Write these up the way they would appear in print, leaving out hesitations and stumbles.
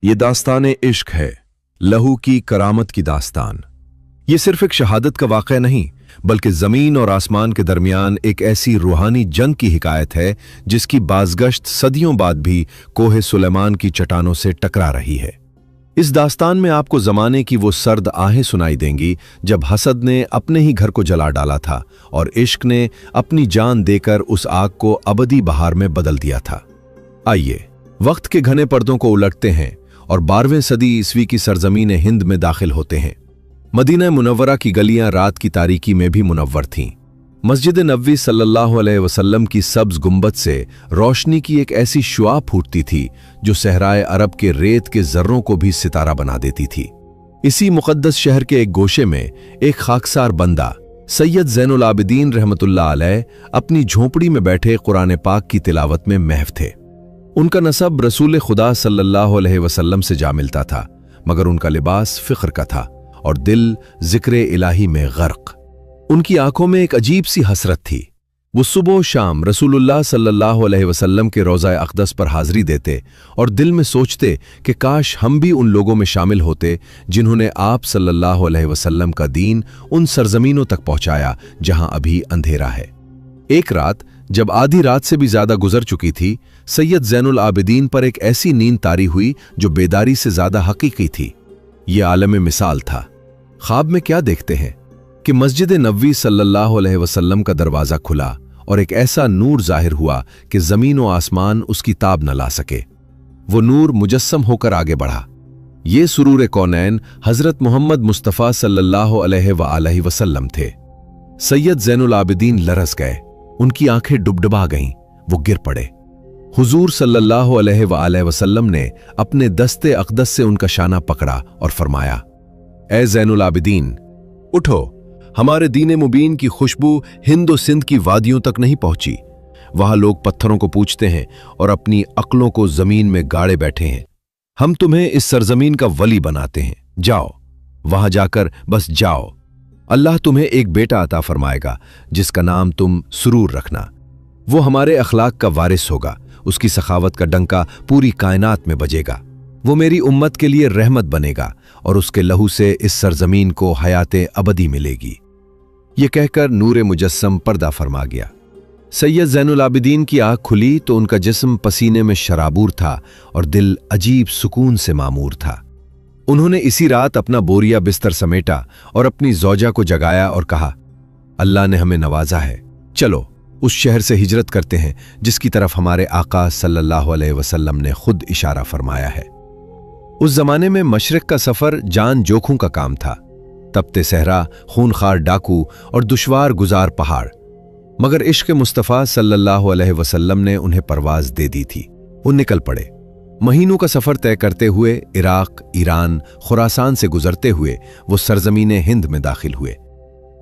ये दास्तान इश्क है, लहू की करामत की दास्तान। ये सिर्फ एक शहादत का वाक़या नहीं, बल्कि ज़मीन और आसमान के दरमियान एक ऐसी रूहानी जंग की हिकायत है जिसकी बाज़गश्त सदियों बाद भी कोहे सुलेमान की चट्टानों से टकरा रही है। इस दास्तान में आपको ज़माने की वो सर्द आहें सुनाई देंगी जब हसद ने अपने ही घर को जला डाला था और इश्क ने अपनी जान देकर उस आग को अबदी बहार में बदल दिया था। आइए वक्त के घने पर्दों को उलटते हैं और 12वीं सदी ईस्वी की सरजमीन हिंद में दाखिल होते हैं। मदीना मुनव्वरा की गलियां रात की तारीकी में भी मुनव्वर थीं। मस्जिद नबवी सल्लल्लाहु अलैहि वसल्लम की सब्ज गुंबद से रोशनी की एक ऐसी शुआ फूटती थी जो सहराए अरब के रेत के जर्रों को भी सितारा बना देती थी। इसी मुकद्दस शहर के एक गोशे में एक खाकसार बंदा सैयद ज़ैनुल आबिदीन रहमतुल्लाह अलैह अपनी झोंपड़ी में बैठे कुरान पाक की तिलावत में महव थे। उनका नसब रसूल खुदा सल्लल्लाहु अलैहि वसल्लम से जा मिलता था, मगर उनका लिबास फिक्र का था और दिल जिक्र इलाही में गर्क। उनकी आंखों में एक अजीब सी हसरत थी। वो सुबह शाम रसूलुल्लाह सल्लल्लाहु अलैहि वसल्लम के रोज़ा अक़दस पर हाज़री देते और दिल में सोचते कि काश हम भी उन लोगों में शामिल होते जिन्होंने आप सल्लल्लाहु अलैहि वसल्लम का दीन उन सरजमीनों तक पहुंचाया जहां अभी अंधेरा है। एक रात जब आधी रात से भी ज्यादा गुजर चुकी थी, सैयद ज़ैनुल आबिदीन पर एक ऐसी नींद तारी हुई जो बेदारी से ज्यादा हकीकी थी। यह आलम मिसाल था। ख्वाब में क्या देखते हैं कि मस्जिद नबवी सल्लल्लाहु अलैहि वसल्लम का दरवाजा खुला और एक ऐसा नूर जाहिर हुआ कि जमीन और आसमान उसकी ताब न ला सके। वो नूर मुजस्सम होकर आगे बढ़ा। ये सुरूर कौनैन हजरत मोहम्मद मुस्तफ़ा सल्लल्लाहु अलैहि वसल्लम थे। सैयद ज़ैनुल आबिदीन लरस गए, उनकी आंखें डुबडुबा गईं, वो गिर पड़े। हुजूर सल्लल्लाहु अलैहि वसल्लम ने अपने दस्ते अक़दस से उनका शाना पकड़ा और फरमाया, ए ज़ैनुल आबिदीन, उठो। हमारे दीन मुबीन की खुशबू हिंद और सिंध की वादियों तक नहीं पहुंची। वहां लोग पत्थरों को पूजते हैं और अपनी अक्लों को जमीन में गाड़े बैठे हैं। हम तुम्हें इस सरजमीन का वली बनाते हैं। जाओ, वहां जाकर बस जाओ। अल्लाह तुम्हें एक बेटा अता फरमाएगा जिसका नाम तुम सुरूर रखना। वो हमारे अखलाक का वारिस होगा, उसकी सखावत का डंका पूरी कायनात में बजेगा। वो मेरी उम्मत के लिए रहमत बनेगा और उसके लहू से इस सरजमीन को हयाते अबदी मिलेगी। ये कहकर नूरे मुजस्सम पर्दा फरमा गया। सैयद ज़ैनुल आबिदीन की आँख खुली तो उनका जिस्म पसीने में शराबूर था और दिल अजीब सुकून से मामूर था। उन्होंने इसी रात अपना बोरिया बिस्तर समेटा और अपनी ज़ौजा को जगाया और कहा, अल्लाह ने हमें नवाजा है, चलो उस शहर से हिजरत करते हैं जिसकी तरफ हमारे आका सल्लल्लाहु अलैहि वसल्लम ने खुद इशारा फरमाया है। उस जमाने में मशरिक का सफर जान जोखों का काम था। तपते सहरा, खूनखार डाकू और दुश्वार गुजार पहाड़, मगर इश्क मुस्तफ़ा सल्लल्लाहु अलैहि वसल्लम ने उन्हें परवाज दे दी थी। वो निकल पड़े। महीनों का सफर तय करते हुए इराक, ईरान, खुरासान से गुजरते हुए वो सरजमीन हिंद में दाखिल हुए।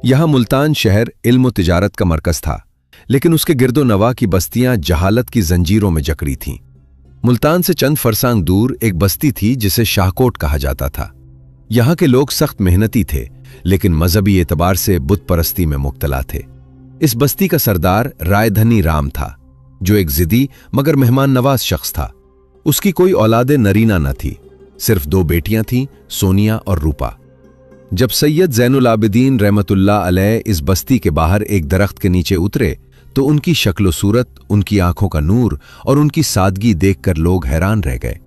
यहां मुल्तान शहर इल्म व तिजारत का मरकज था, लेकिन उसके गिरदो नवा की बस्तियां जहालत की जंजीरों में जकड़ी थीं। मुल्तान से चंद फरसांग दूर एक बस्ती थी जिसे शाहकोट कहा जाता था। यहां के लोग सख्त मेहनती थे, लेकिन मजहबी एतबार से बुत परस्ती में मुब्तला थे। इस बस्ती का सरदार रायधनी राम था, जो एक जिद्दी मगर मेहमान नवाज शख्स था। उसकी कोई औलादे नरीना न थी, सिर्फ 2 बेटियां थीं, सोनिया और रूपा। जब सैयद ज़ैनुल आबिदीन रहमतुल्लाह अलैह इस बस्ती के बाहर एक दरख्त के नीचे उतरे तो उनकी शक्ल सूरत, उनकी आंखों का नूर और उनकी सादगी देखकर लोग हैरान रह गए।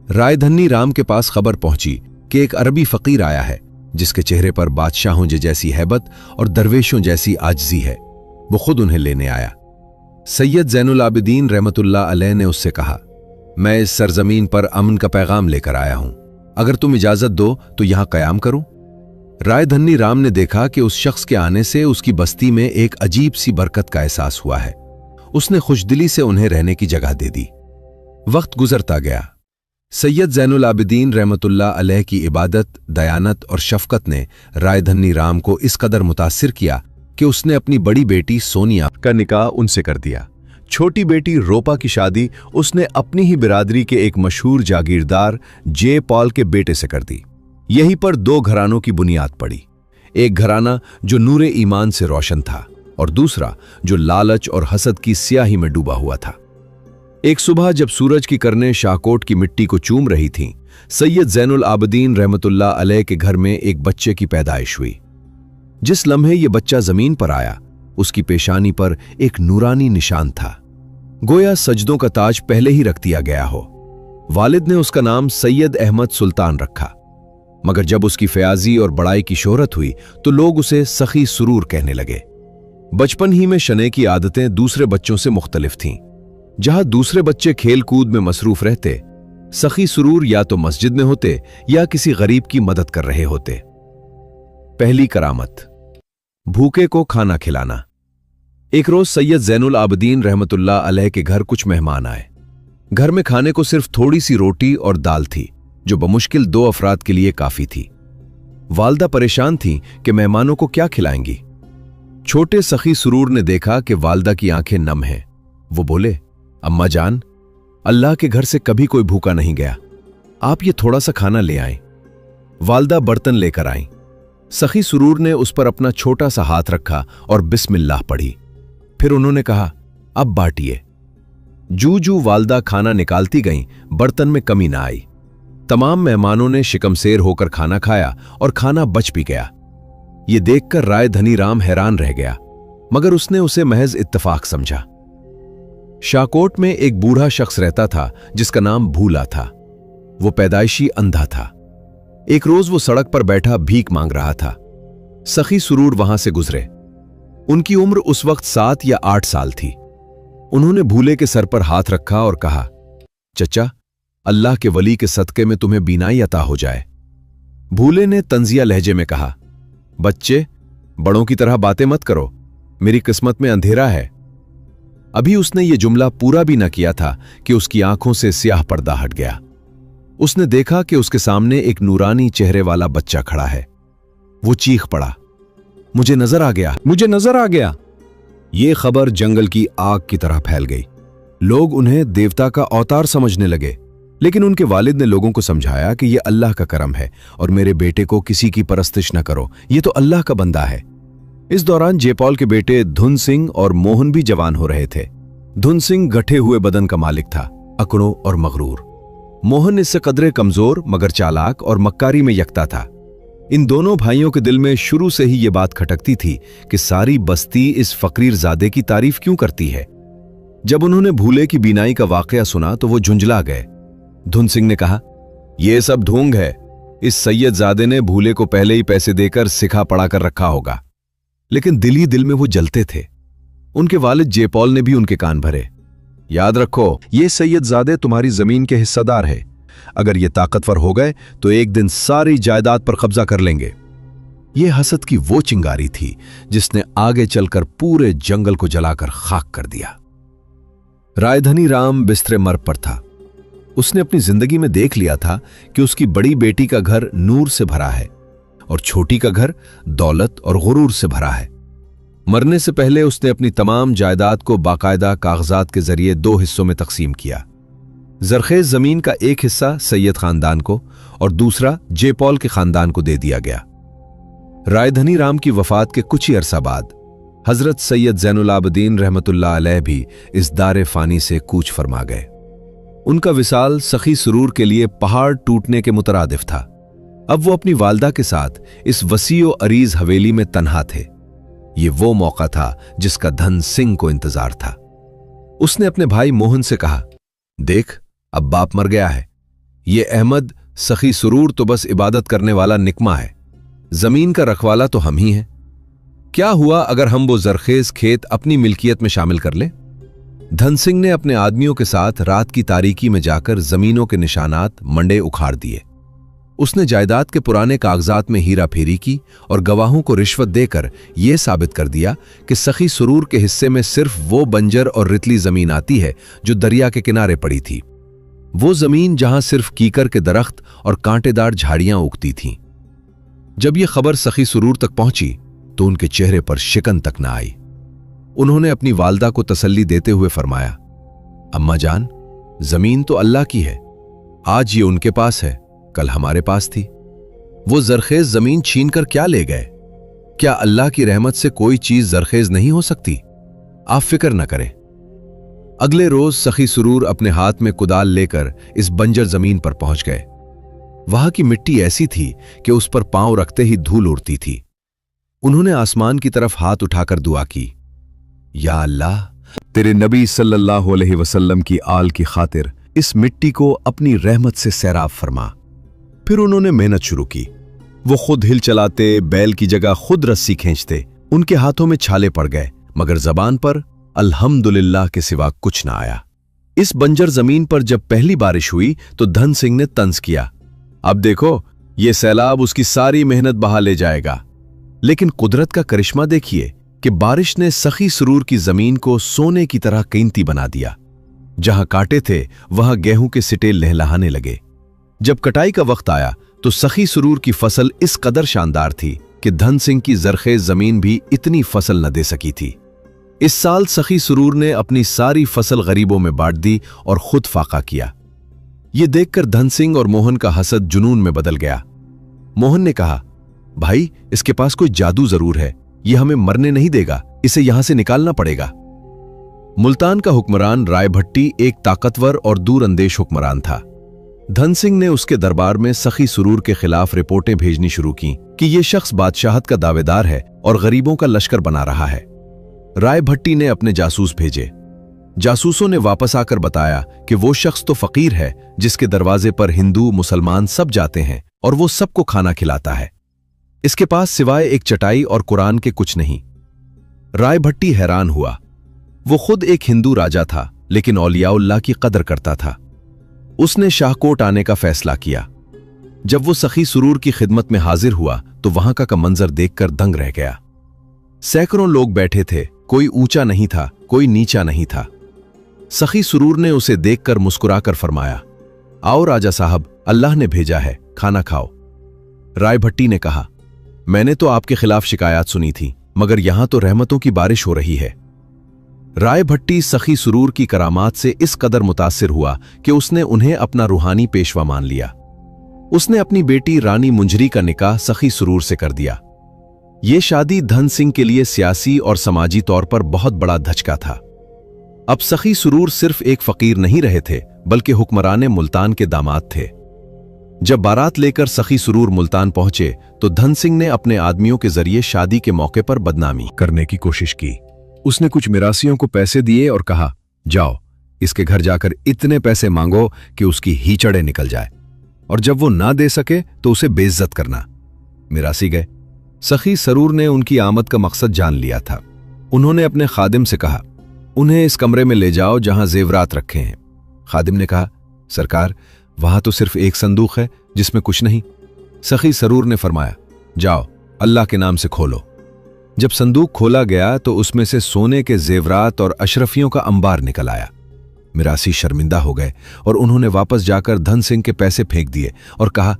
रायधनी राम के पास खबर पहुंची कि एक अरबी फकीर आया है जिसके चेहरे पर बादशाहों जैसी हैबत और दरवेशों जैसी आजिज़ी है। वो खुद उन्हें लेने आया। सैयद ज़ैनुल आबिदीन रहमतुल्लाह अलैह ने उससे कहा, मैं इस सरजमीन पर अमन का पैगाम लेकर आया हूं, अगर तुम इजाजत दो तो यहां कयाम करूं। रायधनी राम ने देखा कि उस शख्स के आने से उसकी बस्ती में एक अजीब सी बरकत का एहसास हुआ है। उसने खुशदिली से उन्हें रहने की जगह दे दी। वक्त गुजरता गया। सैयद ज़ैनुल आबिदीन रहमतुल्लाह अलैह की इबादत, दयानत और शफकत ने रायधनी राम को इस कदर मुतासिर किया कि उसने अपनी बड़ी बेटी सोनिया का निकाह उनसे कर दिया। छोटी बेटी रोपा की शादी उसने अपनी ही बिरादरी के एक मशहूर जागीरदार जे पॉल के बेटे से कर दी। यहीं पर 2 घरानों की बुनियाद पड़ी। एक घराना जो नूरे ईमान से रोशन था और दूसरा जो लालच और हसद की स्याही में डूबा हुआ था। एक सुबह जब सूरज की किरणें शाहकोट की मिट्टी को चूम रही थीं, सैयद ज़ैनुल आबदीन रहमतुल्लाह अलैह के घर में एक बच्चे की पैदाइश हुई। जिस लम्हे ये बच्चा जमीन पर आया, उसकी पेशानी पर एक नूरानी निशान था, गोया सजदों का ताज पहले ही रख दिया गया हो। वालिद ने उसका नाम सैयद अहमद सुल्तान रखा, मगर जब उसकी फयाजी और बड़ाई की शोहरत हुई तो लोग उसे सखी सुरूर कहने लगे। बचपन ही में शने की आदतें दूसरे बच्चों से मुख्तलिफ थीं। जहां दूसरे बच्चे खेल कूद में मसरूफ रहते, सखी सुरूर या तो मस्जिद में होते या किसी गरीब की मदद कर रहे होते। पहली करामत, भूखे को खाना खिलाना। एक रोज सैयद ज़ैनुल आबदीन रहमतुल्लाह अलैह के घर कुछ मेहमान आए। घर में खाने को सिर्फ थोड़ी सी रोटी और दाल थी, जो बमुश्किल 2 अफराद के लिए काफी थी। वालदा परेशान थीं कि मेहमानों को क्या खिलाएंगी। छोटे सखी सुरूर ने देखा कि वालदा की आंखें नम हैं। वो बोले, अम्मा जान, अल्लाह के घर से कभी कोई भूखा नहीं गया, आप ये थोड़ा सा खाना ले आएं। वालदा बर्तन लेकर आईं। सखी सुरूर ने उस पर अपना छोटा सा हाथ रखा और बिस्मिल्लाह पढ़ी। फिर उन्होंने कहा, अब बांटिए। जू वालदा खाना निकालती गईं, बर्तन में कमी ना आई। तमाम मेहमानों ने शिकमसेर होकर खाना खाया और खाना बच भी गया। ये देखकर राय धनी राम हैरान रह गया, मगर उसने उसे महज इत्तफाक समझा। शाकोट में एक बूढ़ा शख्स रहता था जिसका नाम भूला था। वो पैदाइशी अंधा था। एक रोज वो सड़क पर बैठा भीख मांग रहा था। सखी सुरूर वहां से गुजरे। उनकी उम्र उस वक्त 7 या 8 साल थी। उन्होंने भूले के सर पर हाथ रखा और कहा, चचा, अल्लाह के वली के सदके में तुम्हें बीनाई अता हो जाए। भूले ने तंजिया लहजे में कहा, बच्चे, बड़ों की तरह बातें मत करो, मेरी किस्मत में अंधेरा है। अभी उसने ये जुमला पूरा भी न किया था कि उसकी आंखों से स्याह पर्दा हट गया। उसने देखा कि उसके सामने एक नूरानी चेहरे वाला बच्चा खड़ा है। वो चीख पड़ा, मुझे नजर आ गया, मुझे नजर आ गया। ये खबर जंगल की आग की तरह फैल गई। लोग उन्हें देवता का अवतार समझने लगे, लेकिन उनके वालिद ने लोगों को समझाया कि यह अल्लाह का करम है और मेरे बेटे को किसी की परस्तिश न करो, यह तो अल्लाह का बंदा है। इस दौरान जयपॉल के बेटे धुन सिंह और मोहन भी जवान हो रहे थे। धुन सिंह गठे हुए बदन का मालिक था, अकड़ों और मगरूर। मोहन इससे कदरे कमजोर मगर चालाक और मक्कारी में यकता था। इन दोनों भाइयों के दिल में शुरू से ही यह बात खटकती थी कि सारी बस्ती इस फकीरजादे की तारीफ क्यों करती है। जब उन्होंने भूले की बीनाई का वाकया सुना तो वो झुंझला गए। धुन सिंह ने कहा, यह सब ढोंग है, इस सैयदजादे ने भूले को पहले ही पैसे देकर सिखा पड़ा कर रखा होगा। लेकिन दिल ही दिल में वो जलते थे। उनके वालिद जयपॉल ने भी उनके कान भरे। याद रखो, ये सैयदजादे तुम्हारी जमीन के हिस्सेदार है। अगर ये ताकतवर हो गए तो एक दिन सारी जायदाद पर कब्जा कर लेंगे। ये हसद की वो चिंगारी थी जिसने आगे चलकर पूरे जंगल को जलाकर खाक कर दिया। रायधनी राम बिस्तरे मर्ग पर था। उसने अपनी जिंदगी में देख लिया था कि उसकी बड़ी बेटी का घर नूर से भरा है और छोटी का घर दौलत और गुरूर से भरा है। मरने से पहले उसने अपनी तमाम जायदाद को बाकायदा कागजात के जरिए 2 हिस्सों में तकसीम किया। जरखेज जमीन का एक हिस्सा सैयद खानदान को और दूसरा जयपॉल के खानदान को दे दिया गया। रायधनी राम की वफात के कुछ ही अरसा बाद हजरत सैयद ज़ैनुल आबदीन रहमतुल्लाह अलैह भी इस दारे फानी से कूच फरमा गए। उनका विसाल सखी सुरूर के लिए पहाड़ टूटने के मुतरादिफ था। अब वो अपनी वालदा के साथ इस वसीओ अरीज हवेली में तन्हा थे। ये वो मौका था जिसका धन सिंह को इंतजार था। उसने अपने भाई मोहन से कहा, देख, अब बाप मर गया है। ये अहमद सखी सुरूर तो बस इबादत करने वाला निकमा है, जमीन का रखवाला तो हम ही हैं। क्या हुआ अगर हम वो जरखेज खेत अपनी मिल्कियत में शामिल कर लें? धन सिंह ने अपने आदमियों के साथ रात की तारीकी में जाकर जमीनों के निशानात मंडे उखाड़ दिए। उसने जायदाद के पुराने कागजात में हीरा फेरी की और गवाहों को रिश्वत देकर यह साबित कर दिया कि सखी सुरूर के हिस्से में सिर्फ वो बंजर और रितली जमीन आती है जो दरिया के किनारे पड़ी थी, वो जमीन जहां सिर्फ कीकर के दरख्त और कांटेदार झाड़ियां उगती थीं। जब यह खबर सखी सुरूर तक पहुंची तो उनके चेहरे पर शिकन तक न आई। उन्होंने अपनी वालदा को तसल्ली देते हुए फरमाया, अम्मा जान, जमीन तो अल्लाह की है। आज ये उनके पास है, कल हमारे पास थी। वो जरखेज जमीन छीन कर क्या ले गए? क्या अल्लाह की रहमत से कोई चीज जरखेज नहीं हो सकती? आप फिक्र न करें। अगले रोज सखी सुरूर अपने हाथ में कुदाल लेकर इस बंजर जमीन पर पहुंच गए। वहां की मिट्टी ऐसी थी कि उस पर पांव रखते ही धूल उड़ती थी। उन्होंने आसमान की तरफ हाथ उठाकर दुआ की, या अल्लाह, तेरे नबी सल्लल्लाहु अलैहि वसल्लम की आल की खातिर इस मिट्टी को अपनी रहमत से सैराब फरमा। फिर उन्होंने मेहनत शुरू की। वो खुद हिल चलाते, बैल की जगह खुद रस्सी खींचते। उनके हाथों में छाले पड़ गए, मगर जबान पर अल्हम्दुलिल्लाह के सिवा कुछ ना आया। इस बंजर जमीन पर जब पहली बारिश हुई तो धन सिंह ने तंज किया, अब देखो, ये सैलाब उसकी सारी मेहनत बहा ले जाएगा। लेकिन कुदरत का करिश्मा देखिए कि बारिश ने सखी सुरूर की जमीन को सोने की तरह कीमती बना दिया। जहां कांटे थे वहां गेहूं के सिटे लहलहाने लगे। जब कटाई का वक्त आया तो सखी सुरूर की फसल इस कदर शानदार थी कि धन सिंह की जरखेज जमीन भी इतनी फसल न दे सकी थी। इस साल सखी सुरूर ने अपनी सारी फसल गरीबों में बांट दी और खुद फाका किया। यह देखकर धन सिंह और मोहन का हसद जुनून में बदल गया। मोहन ने कहा, भाई, इसके पास कोई जादू जरूर है, यह हमें मरने नहीं देगा, इसे यहां से निकालना पड़ेगा। मुल्तान का हुक्मरान राय भट्टी एक ताकतवर और दूरअंदेश हुक्मरान था। धन सिंह ने उसके दरबार में सखी सुरूर के खिलाफ रिपोर्टें भेजनी शुरू की कि यह शख्स बादशाहत का दावेदार है और गरीबों का लश्कर बना रहा है। राय भट्टी ने अपने जासूस भेजे। जासूसों ने वापस आकर बताया कि वो शख्स तो फकीर है जिसके दरवाजे पर हिंदू मुसलमान सब जाते हैं और वो सबको खाना खिलाता है। इसके पास सिवाय एक चटाई और कुरान के कुछ नहीं। राय भट्टी हैरान हुआ। वो खुद एक हिंदू राजा था, लेकिन औलियाउल्लाह की कदर करता था। उसने शाहकोट आने का फैसला किया। जब वो सखी सुरूर की खिदमत में हाजिर हुआ तो वहां का मंजर देखकर दंग रह गया। सैकड़ों लोग बैठे थे, कोई ऊंचा नहीं था, कोई नीचा नहीं था। सखी सुरूर ने उसे देखकर मुस्कुराकर फरमाया, आओ राजा साहब, अल्लाह ने भेजा है, खाना खाओ। राय भट्टी ने कहा, मैंने तो आपके खिलाफ शिकायत सुनी थी, मगर यहां तो रहमतों की बारिश हो रही है। राय भट्टी सखी सुरूर की करामात से इस कदर मुतासिर हुआ कि उसने उन्हें अपना रूहानी पेशवा मान लिया। उसने अपनी बेटी रानी मुंजरी का निकाह सखी सुरूर से कर दिया। यह शादी धन सिंह के लिए सियासी और समाजी तौर पर बहुत बड़ा धचका था। अब सखी सुरूर सिर्फ एक फकीर नहीं रहे थे, बल्कि हुक्मरान मुल्तान के दामाद थे। जब बारात लेकर सखी सुरूर मुल्तान पहुंचे तो धन सिंह ने अपने आदमियों के जरिए शादी के मौके पर बदनामी करने की कोशिश की। उसने कुछ मिरासियों को पैसे दिए और कहा, जाओ, इसके घर जाकर इतने पैसे मांगो कि उसकी हीचड़े निकल जाए, और जब वो ना दे सके तो उसे बेइज्जत करना। मिरासी गए। सखी सरूर ने उनकी आमद का मकसद जान लिया था। उन्होंने अपने खादिम से कहा, उन्हें इस कमरे में ले जाओ जहां जेवरात रखे हैं। खादिम ने कहा, सरकार, वहां तो सिर्फ एक संदूक है जिसमें कुछ नहीं। सखी सरूर ने फरमाया, जाओ, अल्लाह के नाम से खोलो। जब संदूक खोला गया तो उसमें से सोने के जेवरात और अशरफियों का अंबार निकल आया। मिरासी शर्मिंदा हो गए और उन्होंने वापस जाकर धन सिंह के पैसे फेंक दिए और कहा,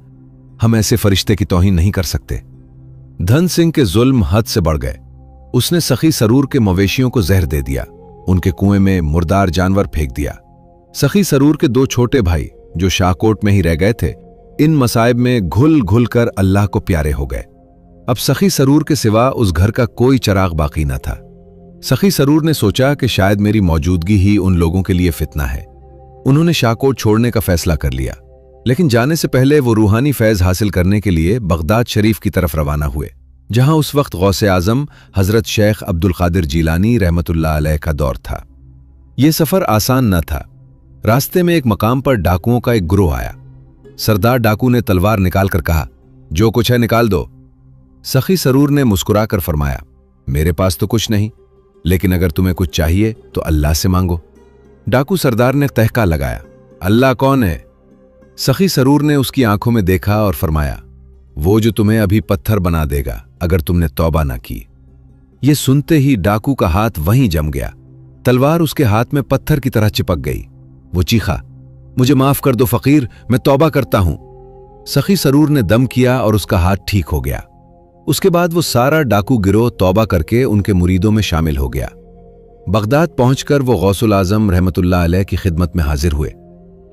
हम ऐसे फरिश्ते की तौहीन नहीं कर सकते। धन सिंह के जुल्म हद से बढ़ गए। उसने सखी सरूर के मवेशियों को जहर दे दिया, उनके कुएं में मुर्दार जानवर फेंक दिया। सखी सरूर के दो छोटे भाई जो शाहकोट में ही रह गए थे, इन मसाइब में घुल घुल कर अल्लाह को प्यारे हो गए। अब सखी सरूर के सिवा उस घर का कोई चिराग बाकी न था। सखी सरूर ने सोचा कि शायद मेरी मौजूदगी ही उन लोगों के लिए फितना है। उन्होंने शाहकोट छोड़ने का फैसला कर लिया, लेकिन जाने से पहले वो रूहानी फैज हासिल करने के लिए बगदाद शरीफ की तरफ रवाना हुए, जहां उस वक्त गौसे आजम हजरत शेख अब्दुल कादिर जीलानी रहमतुल्लाह अलैह का दौर था। यह सफर आसान न था। रास्ते में एक मकाम पर डाकुओं का एक ग्रोह आया। सरदार डाकू ने तलवार निकालकर कहा, जो कुछ है निकाल दो। सखी सरूर ने मुस्कुराकर फरमाया, मेरे पास तो कुछ नहीं, लेकिन अगर तुम्हें कुछ चाहिए तो अल्लाह से मांगो। डाकू सरदार ने तहका लगाया, अल्लाह कौन है? सखी सरूर ने उसकी आंखों में देखा और फरमाया, वो जो तुम्हें अभी पत्थर बना देगा अगर तुमने तौबा ना की। यह सुनते ही डाकू का हाथ वहीं जम गया। तलवार उसके हाथ में पत्थर की तरह चिपक गई। वो चीखा, मुझे माफ कर दो फकीर, मैं तौबा करता हूं। सखी सरूर ने दम किया और उसका हाथ ठीक हो गया। उसके बाद वो सारा डाकू गिरोह तौबा करके उनके मुरीदों में शामिल हो गया। बगदाद पहुंचकर वो गौसुल आजम रहमतुल्लाह अलैह की खिदमत में हाजिर हुए।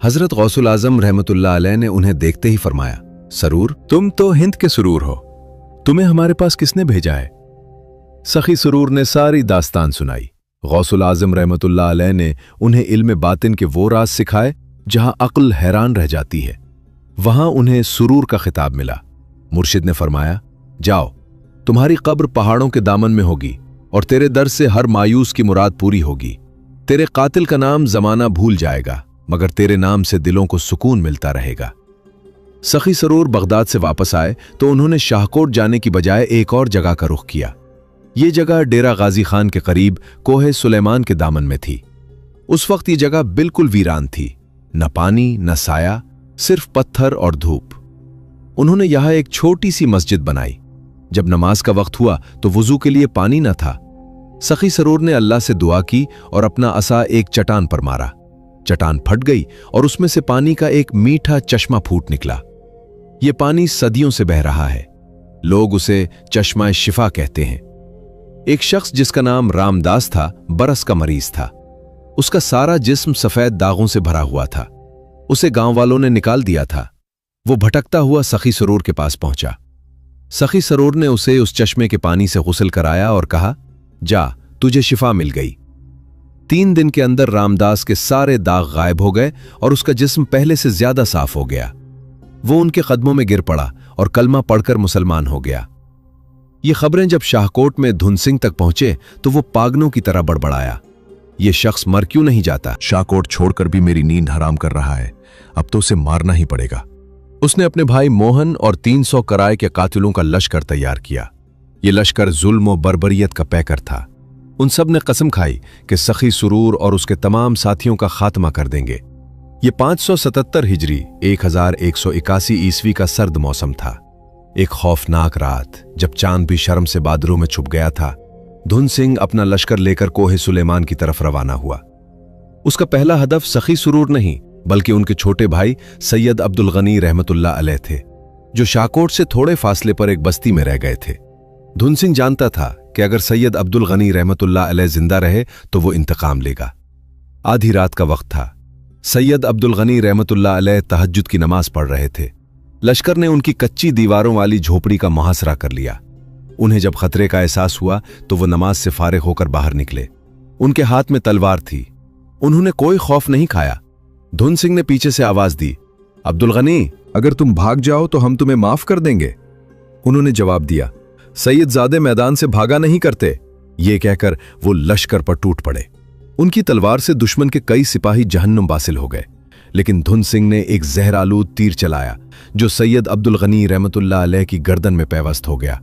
हजरत गौसुल आजम रहमतुल्लाह अलैह ने उन्हें देखते ही फरमाया, सरूर, तुम तो हिंद के सुरूर हो, तुम्हें हमारे पास किसने भेजा है? सखी सरूर ने सारी दास्तान सुनाई। गौसुल आजम रहमतुल्लाह अलैह ने उन्हें इल्म बातिन के वो राज सिखाए जहां अक्ल हैरान रह जाती है। वहां उन्हें सुरूर का खिताब मिला। मुर्शिद ने फरमाया, जाओ, तुम्हारी कब्र पहाड़ों के दामन में होगी और तेरे दर से हर मायूस की मुराद पूरी होगी। तेरे कातिल का नाम जमाना भूल जाएगा, मगर तेरे नाम से दिलों को सुकून मिलता रहेगा। सखी सरूर बगदाद से वापस आए तो उन्होंने शाहकोट जाने की बजाय एक और जगह का रुख किया। ये जगह डेरा गाजी खान के करीब कोहे सुलेमान के दामन में थी। उस वक्त ये जगह बिल्कुल वीरान थी, न पानी न साया, सिर्फ पत्थर और धूप। उन्होंने यहां एक छोटी सी मस्जिद बनाई। जब नमाज का वक्त हुआ तो वुजू के लिए पानी न था। सखी सरूर ने अल्लाह से दुआ की और अपना असा एक चट्टान पर मारा। चट्टान फट गई और उसमें से पानी का एक मीठा चश्मा फूट निकला। यह पानी सदियों से बह रहा है। लोग उसे चश्मा शिफा कहते हैं। एक शख्स जिसका नाम रामदास था, बरस का मरीज था। उसका सारा जिस्म सफेद दागों से भरा हुआ था। उसे गांव वालों ने निकाल दिया था। वो भटकता हुआ सखी सरूर के पास पहुंचा। सखी सरूर ने उसे उस चश्मे के पानी से गुस्ल कराया और कहा, जा, तुझे शिफा मिल गई। 3 दिन के अंदर रामदास के सारे दाग गायब हो गए और उसका जिस्म पहले से ज्यादा साफ हो गया। वो उनके कदमों में गिर पड़ा और कलमा पढ़कर मुसलमान हो गया। ये खबरें जब शाहकोट में धुन सिंह तक पहुंचे तो वो पागलों की तरह बड़बड़ाया, ये शख्स मर क्यों नहीं जाता? शाहकोट छोड़कर भी मेरी नींद हराम कर रहा है, अब तो उसे मारना ही पड़ेगा। उसने अपने भाई मोहन और 300 कराए के कातिलों का लश्कर तैयार किया। ये लश्कर जुल्म और बर्बरियत का पैकर था। उन सब ने कसम खाई कि सखी सरूर और उसके तमाम साथियों का खात्मा कर देंगे। ये 577 हिजरी 1181 ईस्वी का सर्द मौसम था। एक खौफनाक रात, जब चांद भी शर्म से बादलों में छुप गया था, धुन सिंह अपना लश्कर लेकर कोहे सुलेमान की तरफ रवाना हुआ। उसका पहला हदफ सखी सरूर नहीं बल्कि उनके छोटे भाई सैयद अब्दुल गनी रहमतुल्लाह अलैह थे, जो शाहकोट से थोड़े फासले पर एक बस्ती में रह गए थे। धुन सिंह जानता था कि अगर सैयद अब्दुल गनी रहमतुल्लाह अलैह जिंदा रहे तो वो इंतकाम लेगा। आधी रात का वक्त था। सैयद अब्दुल गनी रहमतुल्लाह अलैह तहज्जुद की नमाज पढ़ रहे थे। लश्कर ने उनकी कच्ची दीवारों वाली झोपड़ी का मुहासरा कर लिया। उन्हें जब खतरे का एहसास हुआ तो वो नमाज से फारिग होकर बाहर निकले। उनके हाथ में तलवार थी। उन्होंने कोई खौफ नहीं खाया। धुन सिंह ने पीछे से आवाज दी, अब्दुल गनी, अगर तुम भाग जाओ तो हम तुम्हें माफ कर देंगे। उन्होंने जवाब दिया, सैयदजादे मैदान से भागा नहीं करते। ये कहकर वो लश्कर पर टूट पड़े। उनकी तलवार से दुश्मन के कई सिपाही जहन्नुम बासिल हो गए, लेकिन धुन सिंह ने एक जहरालूद तीर चलाया जो सैयद अब्दुल गनी रहमतुल्लाह अलैह की गर्दन में पैवस्त हो गया।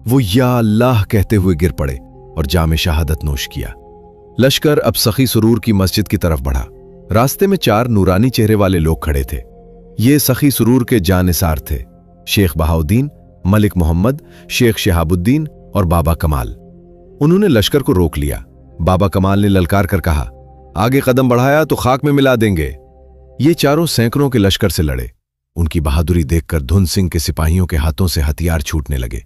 वो या अल्लाह कहते हुए गिर पड़े और जामे शहादत नोश किया। लश्कर अब सखी सरूर की मस्जिद की तरफ बढ़ा। रास्ते में 4 नूरानी चेहरे वाले लोग खड़े थे। ये सखी सरूर के जानिसार थे, शेख बहाउद्दीन, मलिक मोहम्मद, शेख शहाबुद्दीन और बाबा कमाल। उन्होंने लश्कर को रोक लिया। बाबा कमाल ने ललकार कर कहा, आगे कदम बढ़ाया तो खाक में मिला देंगे। ये चारों सैकड़ों के लश्कर से लड़े। उनकी बहादुरी देखकर धुन सिंह के सिपाहियों के हाथों से हथियार छूटने लगे,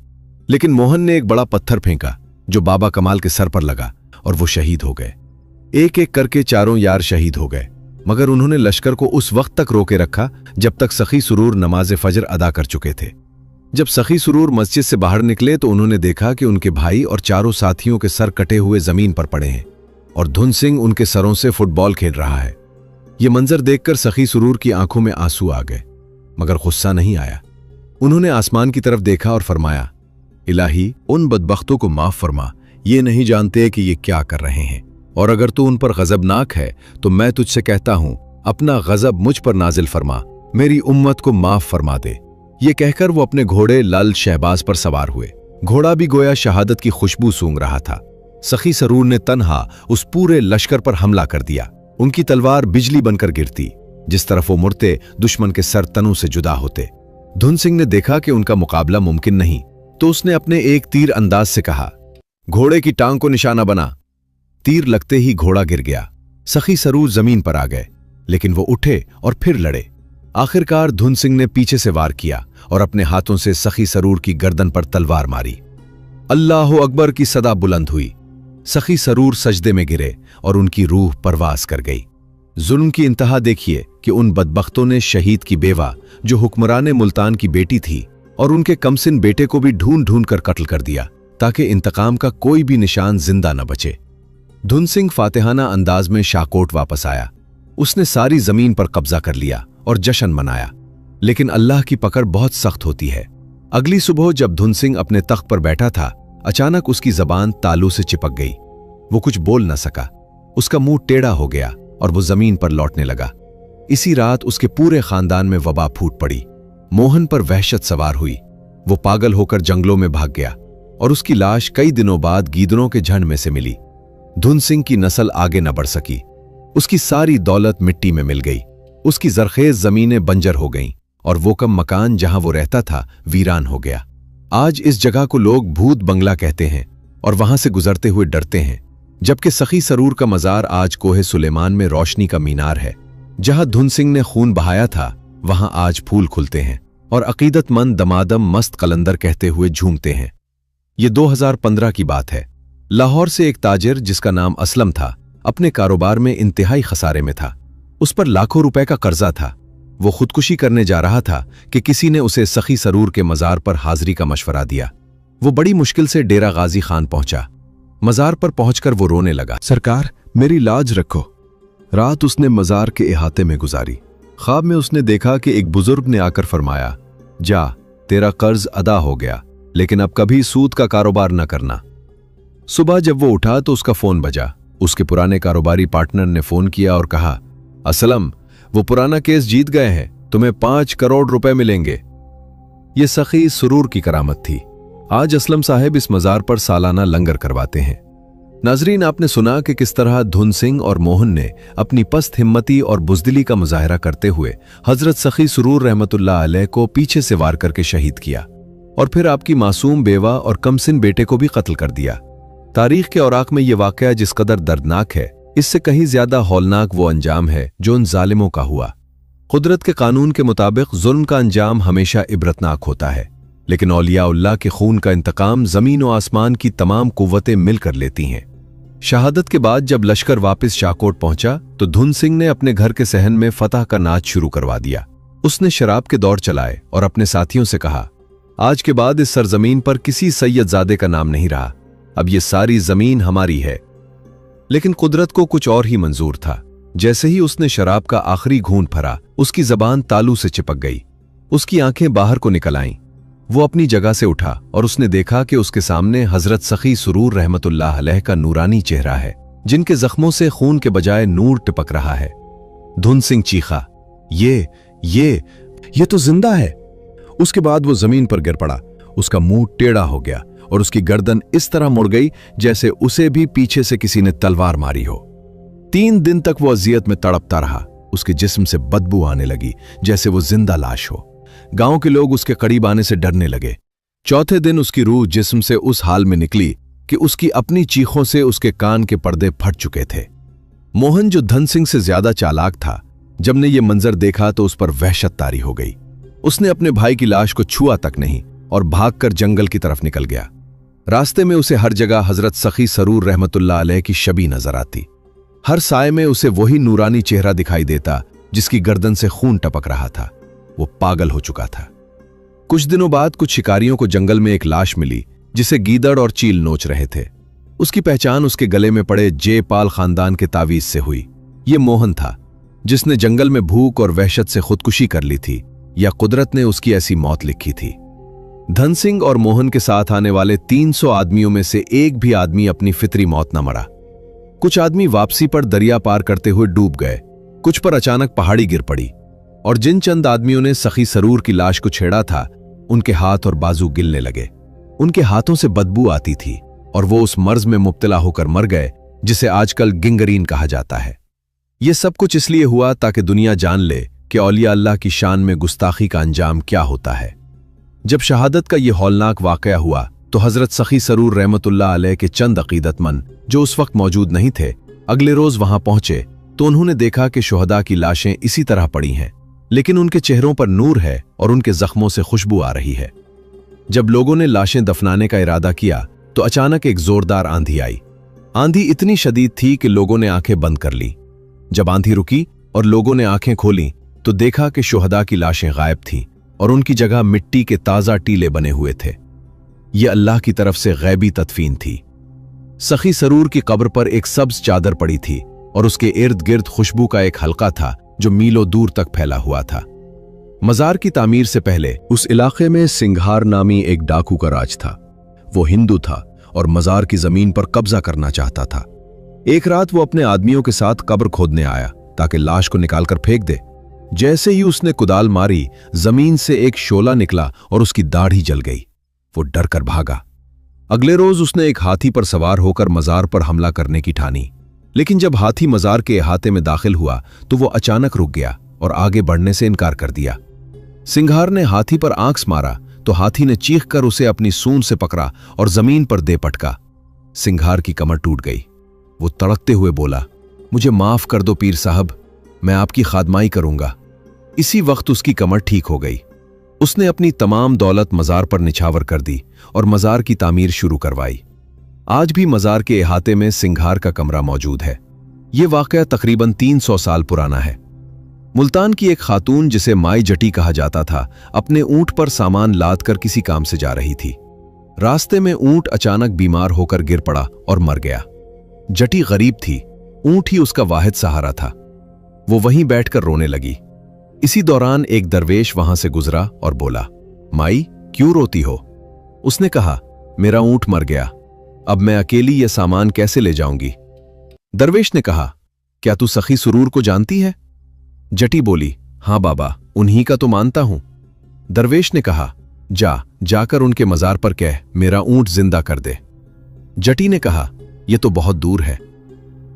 लेकिन मोहन ने एक बड़ा पत्थर फेंका जो बाबा कमाल के सर पर लगा और वो शहीद हो गए। एक एक करके चारों यार शहीद हो गए, मगर उन्होंने लश्कर को उस वक्त तक रोके रखा जब तक सखी सरूर नमाज फजर अदा कर चुके थे। जब सखी सरूर मस्जिद से बाहर निकले तो उन्होंने देखा कि उनके भाई और चारों साथियों के सर कटे हुए जमीन पर पड़े हैं और धुन सिंह उनके सरों से फुटबॉल खेल रहा है। यह मंजर देखकर सखी सरूर की आंखों में आंसू आ गए, मगर गुस्सा नहीं आया। उन्होंने आसमान की तरफ देखा और फरमाया, इलाही, उन बदबख्तों को माफ फरमा, ये नहीं जानते कि ये क्या कर रहे हैं, और अगर तू उन पर गजबनाक है तो मैं तुझसे कहता हूं, अपना गजब मुझ पर नाजिल फरमा, मेरी उम्मत को माफ फरमा दे। ये कहकर वो अपने घोड़े लाल शहबाज पर सवार हुए। घोड़ा भी गोया शहादत की खुशबू सूंघ रहा था। सखी सरूर ने तन्हा उस पूरे लश्कर पर हमला कर दिया। उनकी तलवार बिजली बनकर गिरती। जिस तरफ वो मुड़ते दुश्मन के सर तनु से जुदा होते। धुन सिंह ने देखा कि उनका मुकाबला मुमकिन नहीं, तो उसने अपने एक तीर अंदाज से कहा, घोड़े की टांग को निशाना बना। तीर लगते ही घोड़ा गिर गया। सखी सरूर जमीन पर आ गए, लेकिन वो उठे और फिर लड़े। आखिरकार धुन सिंह ने पीछे से वार किया और अपने हाथों से सखी सरूर की गर्दन पर तलवार मारी। अल्लाह अकबर की सदा बुलंद हुई। सखी सरूर सजदे में गिरे और उनकी रूह परवास कर गई। जुल्म की इंतहा देखिए कि उन बदबख्तों ने शहीद की बेवा, जो हुक्मरान मुल्तान की बेटी थी, और उनके कमसिन बेटे को भी ढूंढ ढूंढ कर कत्ल कर दिया, ताकि इंतकाम का कोई भी निशान जिंदा न बचे। धुन सिंह फातिहाना अंदाज में शाहकोट वापस आया। उसने सारी जमीन पर कब्जा कर लिया और जश्न मनाया। लेकिन अल्लाह की पकड़ बहुत सख्त होती है। अगली सुबह जब धुन सिंह अपने तख्त पर बैठा था, अचानक उसकी जबान तालू से चिपक गई। वो कुछ बोल न सका। उसका मुंह टेढ़ा हो गया और वो जमीन पर लौटने लगा। इसी रात उसके पूरे खानदान में वबा फूट पड़ी। मोहन पर वहशत सवार हुई। वो पागल होकर जंगलों में भाग गया और उसकी लाश कई दिनों बाद गीदड़ों के झुंड में से मिली। धुन सिंह की नस्ल आगे न बढ़ सकी। उसकी सारी दौलत मिट्टी में मिल गई। उसकी जरखेज जमीनें बंजर हो गईं और वो कम मकान जहां वो रहता था वीरान हो गया। आज इस जगह को लोग भूत बंगला कहते हैं और वहां से गुजरते हुए डरते हैं, जबकि सखी सरूर का मजार आज कोहे सुलेमान में रोशनी का मीनार है। जहां धुन सिंह ने खून बहाया था, वहां आज फूल खुलते हैं और अकीदतमंद दमादम मस्त कलंदर कहते हुए झूमते हैं। ये 2015 की बात है। लाहौर से एक ताजिर जिसका नाम असलम था, अपने कारोबार में इंतहाई खसारे में था। उस पर लाखों रुपए का कर्जा था। वो खुदकुशी करने जा रहा था कि किसी ने उसे सखी सरूर के मजार पर हाजिरी का मशवरा दिया। वो बड़ी मुश्किल से डेरा गाजी खान पहुंचा। मजार पर पहुंचकर वो रोने लगा। सरकार, मेरी लाज रखो। रात उसने मजार के इहाते में गुजारी। ख्वाब में उसने देखा कि एक बुजुर्ग ने आकर फरमाया, जा, तेरा कर्ज अदा हो गया, लेकिन अब कभी सूद का कारोबार न करना। सुबह जब वो उठा तो उसका फोन बजा। उसके पुराने कारोबारी पार्टनर ने फोन किया और कहा, असलम, वो पुराना केस जीत गए हैं, तुम्हें 5 करोड़ रुपए मिलेंगे। ये सखी सरूर की करामत थी। आज असलम साहब इस मजार पर सालाना लंगर करवाते हैं। नाजरीन, आपने सुना कि किस तरह धुन सिंह और मोहन ने अपनी पस्त हिम्मती और बुजदिली का मुजाहरा करते हुए हजरत सखी सरूर रहमतुल्लाह अलैह को पीछे से वार करके शहीद किया और फिर आपकी मासूम बेवा और कमसिन बेटे को भी कत्ल कर दिया। तारीख के औराक में यह वाकया जिस कदर दर्दनाक है, इससे कहीं ज्यादा हौलनाक वो अंजाम है जो उन जालिमों का हुआ। कुदरत के कानून के मुताबिक जुल्म का अंजाम हमेशा इबरतनाक होता है, लेकिन औलिया-उल्लाह के खून का इंतकाम जमीन और आसमान की तमाम कुव्वतें मिलकर लेती हैं। शहादत के बाद जब लश्कर वापस शाहकोट पहुंचा तो धुन सिंह ने अपने घर के सहन में फतह का नाच शुरू करवा दिया। उसने शराब के दौर चलाए और अपने साथियों से कहा, आज के बाद इस सरजमीन पर किसी सैयदजादे का नाम नहीं रहा, अब ये सारी जमीन हमारी है। लेकिन कुदरत को कुछ और ही मंजूर था। जैसे ही उसने शराब का आखिरी घूंट भरा, उसकी जबान तालू से चिपक गई। उसकी आंखें बाहर को निकल आईं। वो अपनी जगह से उठा और उसने देखा कि उसके सामने हजरत सखी सरूर रहमतुल्लाह अलैह का नूरानी चेहरा है, जिनके जख्मों से खून के बजाय नूर टपक रहा है। धुन सिंह चीखा, ये तो जिंदा है। उसके बाद वो जमीन पर गिर पड़ा। उसका मुंह टेढ़ा हो गया और उसकी गर्दन इस तरह मुड़ गई जैसे उसे भी पीछे से किसी ने तलवार मारी हो। 3 दिन तक वो अजियत में तड़पता रहा। उसके जिस्म से बदबू आने लगी जैसे वो जिंदा लाश हो। गांव के लोग उसके करीब आने से डरने लगे। चौथे दिन उसकी रूह जिस्म से उस हाल में निकली कि उसकी अपनी चीखों से उसके कान के पर्दे फट चुके थे। मोहन, जो धन सिंह से ज्यादा चालाक था, जब ने यह मंजर देखा तो उस पर वहशत तारी हो गई। उसने अपने भाई की लाश को छुआ तक नहीं और भागकर जंगल की तरफ निकल गया। रास्ते में उसे हर जगह हजरत सखी सरूर रहमतुल्लाह अलैह की शबी नजर आती। हर साए में उसे वही नूरानी चेहरा दिखाई देता जिसकी गर्दन से खून टपक रहा था। वो पागल हो चुका था। कुछ दिनों बाद कुछ शिकारियों को जंगल में एक लाश मिली जिसे गीदड़ और चील नोच रहे थे। उसकी पहचान उसके गले में पड़े जयपाल खानदान के तावीज से हुई। ये मोहन था जिसने जंगल में भूख और वहशत से खुदकुशी कर ली थी, या कुदरत ने उसकी ऐसी मौत लिखी थी। धन सिंह और मोहन के साथ आने वाले 300 आदमियों में से एक भी आदमी अपनी फितरी मौत न मरा। कुछ आदमी वापसी पर दरिया पार करते हुए डूब गए, कुछ पर अचानक पहाड़ी गिर पड़ी, और जिन चंद आदमियों ने सखी सरूर की लाश को छेड़ा था, उनके हाथ और बाजू गिलने लगे। उनके हाथों से बदबू आती थी और वो उस मर्ज में मुब्तला होकर मर गए जिसे आजकल गिंगरीन कहा जाता है। यह सब कुछ इसलिए हुआ ताकि दुनिया जान ले कि औलिया अल्लाह की शान में गुस्ताखी का अंजाम क्या होता है। जब शहादत का यह हौलनाक वाकया हुआ तो हजरत सखी सरूर रहमतुल्लाह अलैह के चंद अकीदतमंद जो उस वक्त मौजूद नहीं थे, अगले रोज वहां पहुंचे तो उन्होंने देखा कि शुहदा की लाशें इसी तरह पड़ी हैं, लेकिन उनके चेहरों पर नूर है और उनके जख्मों से खुशबू आ रही है। जब लोगों ने लाशें दफनाने का इरादा किया तो अचानक एक जोरदार आंधी आई। आंधी इतनी शदीद थी कि लोगों ने आंखें बंद कर ली। जब आंधी रुकी और लोगों ने आंखें खोली तो देखा कि शुहदा की लाशें गायब थीं और उनकी जगह मिट्टी के ताजा टीले बने हुए थे। यह अल्लाह की तरफ से गैबी तदफीन थी। सखी सरूर की कब्र पर एक सब्ज चादर पड़ी थी और उसके इर्द गिर्द खुशबू का एक हल्का था जो मीलों दूर तक फैला हुआ था। मजार की तामीर से पहले उस इलाके में सिंघार नामी एक डाकू का राज था। वो हिंदू था और मजार की जमीन पर कब्जा करना चाहता था। एक रात वो अपने आदमियों के साथ कब्र खोदने आया ताकि लाश को निकालकर फेंक दे। जैसे ही उसने कुदाल मारी, जमीन से एक शोला निकला और उसकी दाढ़ी जल गई। वो डर कर भागा। अगले रोज उसने एक हाथी पर सवार होकर मजार पर हमला करने की ठानी, लेकिन जब हाथी मजार के अहाते में दाखिल हुआ तो वो अचानक रुक गया और आगे बढ़ने से इनकार कर दिया। सिंघार ने हाथी पर आंख मारा तो हाथी ने चीख कर उसे अपनी सूंड से पकड़ा और जमीन पर दे पटका। सिंघार की कमर टूट गई। वो तड़कते हुए बोला, मुझे माफ कर दो पीर साहब, मैं आपकी खादमाई करूंगा। इसी वक्त उसकी कमर ठीक हो गई। उसने अपनी तमाम दौलत मजार पर निछावर कर दी और मजार की तामीर शुरू करवाई। आज भी मजार के अहाते में सिंघार का कमरा मौजूद है। यह वाकया तकरीबन 300 साल पुराना है। मुल्तान की एक खातून, जिसे माई जटी कहा जाता था, अपने ऊंट पर सामान लाद कर किसी काम से जा रही थी। रास्ते में ऊंट अचानक बीमार होकर गिर पड़ा और मर गया। जटी गरीब थी, ऊंट ही उसका वाहिद सहारा था। वो वहीं बैठकर रोने लगी। इसी दौरान एक दरवेश वहां से गुजरा और बोला, माई क्यों रोती हो? उसने कहा, मेरा ऊंट मर गया, अब मैं अकेली यह सामान कैसे ले जाऊंगी? दरवेश ने कहा, क्या तू सखी सुरूर को जानती है? जटी बोली, हां बाबा, उन्हीं का तो मानता हूं। दरवेश ने कहा, जाकर उनके मजार पर कह मेरा ऊंट जिंदा कर दे। जटी ने कहा, यह तो बहुत दूर है।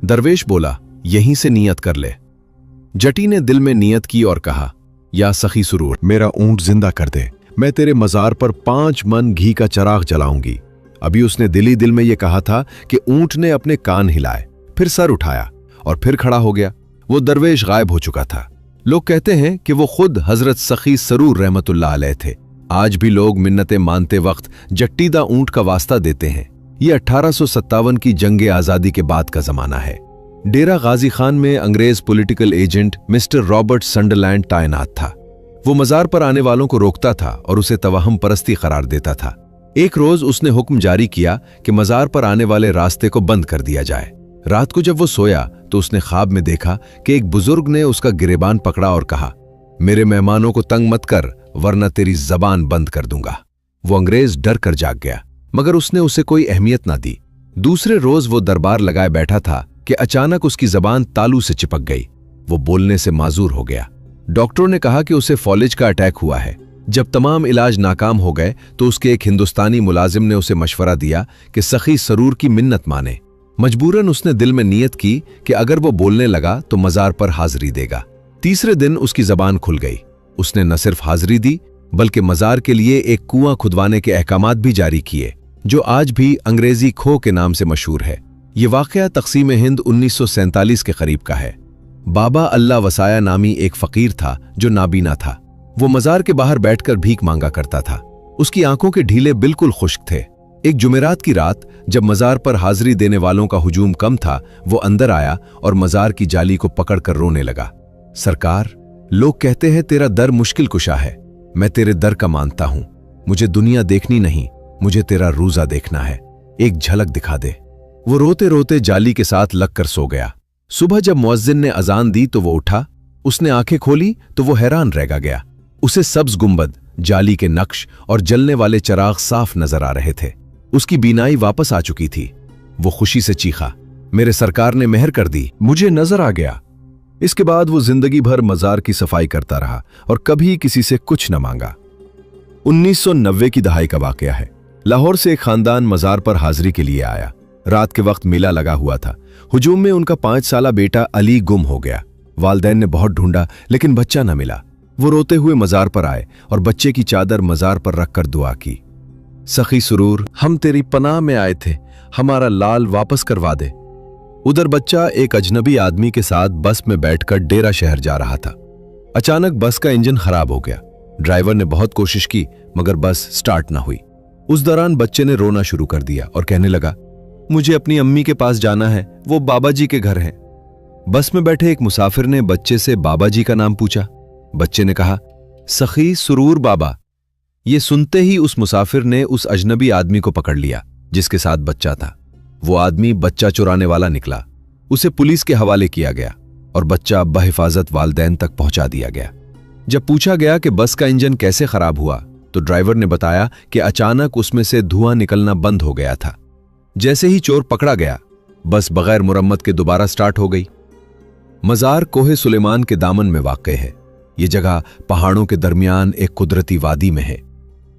दरवेश बोला, यहीं से नियत कर ले। जटी ने दिल में नियत की और कहा, या सखी सुरूर, मेरा ऊंट जिंदा कर दे, मैं तेरे मजार पर 5 मन घी का चराग जलाऊंगी। अभी उसने दिल ही दिल में यह कहा था कि ऊंट ने अपने कान हिलाए, फिर सर उठाया और फिर खड़ा हो गया। वो दरवेश गायब हो चुका था। लोग कहते हैं कि वो खुद हजरत सखी सरूर रहमतुल्लाह अलैह थे। आज भी लोग मिन्नतें मानते वक्त जट्टीदा ऊंट का वास्ता देते हैं। ये 1857 की जंगे आजादी के बाद का जमाना है। डेरा गाजी खान में अंग्रेज political agent mister Robert Sunderland तैनात था। वो मजार पर आने वालों को रोकता था और उसे तवहम परस्ती करार देता था। एक रोज उसने हुक्म जारी किया कि मजार पर आने वाले रास्ते को बंद कर दिया जाए। रात को जब वो सोया तो उसने ख्वाब में देखा कि एक बुजुर्ग ने उसका गिरेबान पकड़ा और कहा, मेरे मेहमानों को तंग मत कर, वरना तेरी जबान बंद कर दूंगा। वो अंग्रेज डर कर जाग गया, मगर उसने उसे कोई अहमियत ना दी। दूसरे रोज वो दरबार लगाए बैठा था कि अचानक उसकी जबान तालू से चिपक गई। वो बोलने से माजूर हो गया। डॉक्टरों ने कहा कि उसे फॉलेज का अटैक हुआ है। जब तमाम इलाज नाकाम हो गए तो उसके एक हिंदुस्तानी मुलाजिम ने उसे मशवरा दिया कि सखी सरूर की मिन्नत माने। मजबूरन उसने दिल में नियत की कि अगर वो बोलने लगा तो मजार पर हाजिरी देगा। तीसरे दिन उसकी जबान खुल गई। उसने न सिर्फ हाजिरी दी बल्कि मजार के लिए एक कुआं खुदवाने के अहकामात भी जारी किए, जो आज भी अंग्रेजी खो के नाम से मशहूर है। ये वाकया तकसीम हिंद 1947 के करीब का है। बाबा अल्लाह वसाया नामी एक फकीर था जो नाबीना था। वो मजार के बाहर बैठकर भीख मांगा करता था। उसकी आंखों के ढीले बिल्कुल खुश्क थे। एक जुमेरात की रात जब मजार पर हाजिरी देने वालों का हुजूम कम था, वो अंदर आया और मजार की जाली को पकड़कर रोने लगा। सरकार, लोग कहते हैं तेरा दर मुश्किल कुशा है। मैं तेरे दर का मानता हूं। मुझे दुनिया देखनी नहीं, मुझे तेरा रोजा देखना है। एक झलक दिखा दे। वो रोते रोते जाली के साथ लगकर सो गया। सुबह जब मुअज्जिन ने अजान दी तो वो उठा। उसने आंखें खोली तो वो हैरान रह गया। उसे सब्ज गुंबद, जाली के नक्श और जलने वाले चराग साफ नजर आ रहे थे। उसकी बीनाई वापस आ चुकी थी। वो खुशी से चीखा, मेरे सरकार ने मेहर कर दी, मुझे नजर आ गया। इसके बाद वो जिंदगी भर मजार की सफाई करता रहा और कभी किसी से कुछ न मांगा। 1990 की दहाई का वाकया है। लाहौर से एक खानदान मजार पर हाजिरी के लिए आया। रात के वक्त मेला लगा हुआ था। हुजूम में उनका 5 साला बेटा अली गुम हो गया। वालदैन ने बहुत ढूंढा लेकिन बच्चा न मिला। वो रोते हुए मजार पर आए और बच्चे की चादर मजार पर रखकर दुआ की, सखी सुरूर, हम तेरी पनाह में आए थे, हमारा लाल वापस करवा दे। उधर बच्चा एक अजनबी आदमी के साथ बस में बैठकर डेरा शहर जा रहा था। अचानक बस का इंजन खराब हो गया। ड्राइवर ने बहुत कोशिश की मगर बस स्टार्ट ना हुई। उस दौरान बच्चे ने रोना शुरू कर दिया और कहने लगा, मुझे अपनी अम्मी के पास जाना है, वो बाबा जी के घर हैं। बस में बैठे एक मुसाफिर ने बच्चे से बाबा जी का नाम पूछा। बच्चे ने कहा, सखी सुरूर बाबा। ये सुनते ही उस मुसाफिर ने उस अजनबी आदमी को पकड़ लिया जिसके साथ बच्चा था। वो आदमी बच्चा चुराने वाला निकला। उसे पुलिस के हवाले किया गया और बच्चा बहिफाजत वालदैन तक पहुंचा दिया गया। जब पूछा गया कि बस का इंजन कैसे खराब हुआ तो ड्राइवर ने बताया कि अचानक उसमें से धुआं निकलना बंद हो गया था। जैसे ही चोर पकड़ा गया, बस बगैर मुरम्मत के दोबारा स्टार्ट हो गई। मज़ार कोहे सुलेमान के दामन में वाक़ है। ये जगह पहाड़ों के दरमियान एक कुदरती वादी में है।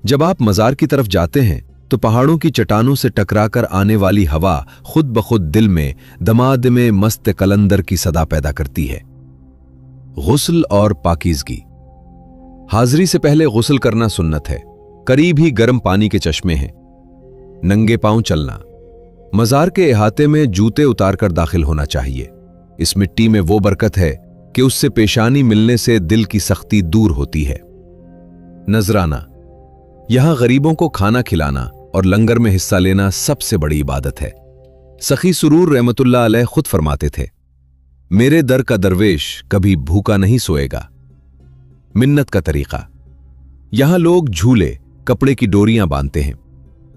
जब आप मज़ार की तरफ जाते हैं तो पहाड़ों की चट्टानों से टकराकर आने वाली हवा खुद ब खुद दिल में दमादमे मस्त कलंदर की सदा पैदा करती है। गुस्ल और पाकीज़गी। हाज़री से पहले गुस्ल करना सुन्नत है। करीब ही गर्म पानी के चश्मे हैं। नंगे पांव चलना। मज़ार के इहाते में जूते उतारकर दाखिल होना चाहिए। इस मिट्टी में वो बरकत है कि उससे पेशानी मिलने से दिल की सख्ती दूर होती है। नजराना। यहां गरीबों को खाना खिलाना और लंगर में हिस्सा लेना सबसे बड़ी इबादत है। सखी सुरूर रहमतुल्लाह अलैह खुद फरमाते थे, मेरे दर का दरवेश कभी भूखा नहीं सोएगा। मिन्नत का तरीका। यहां लोग झूले, कपड़े की डोरियां बांधते हैं।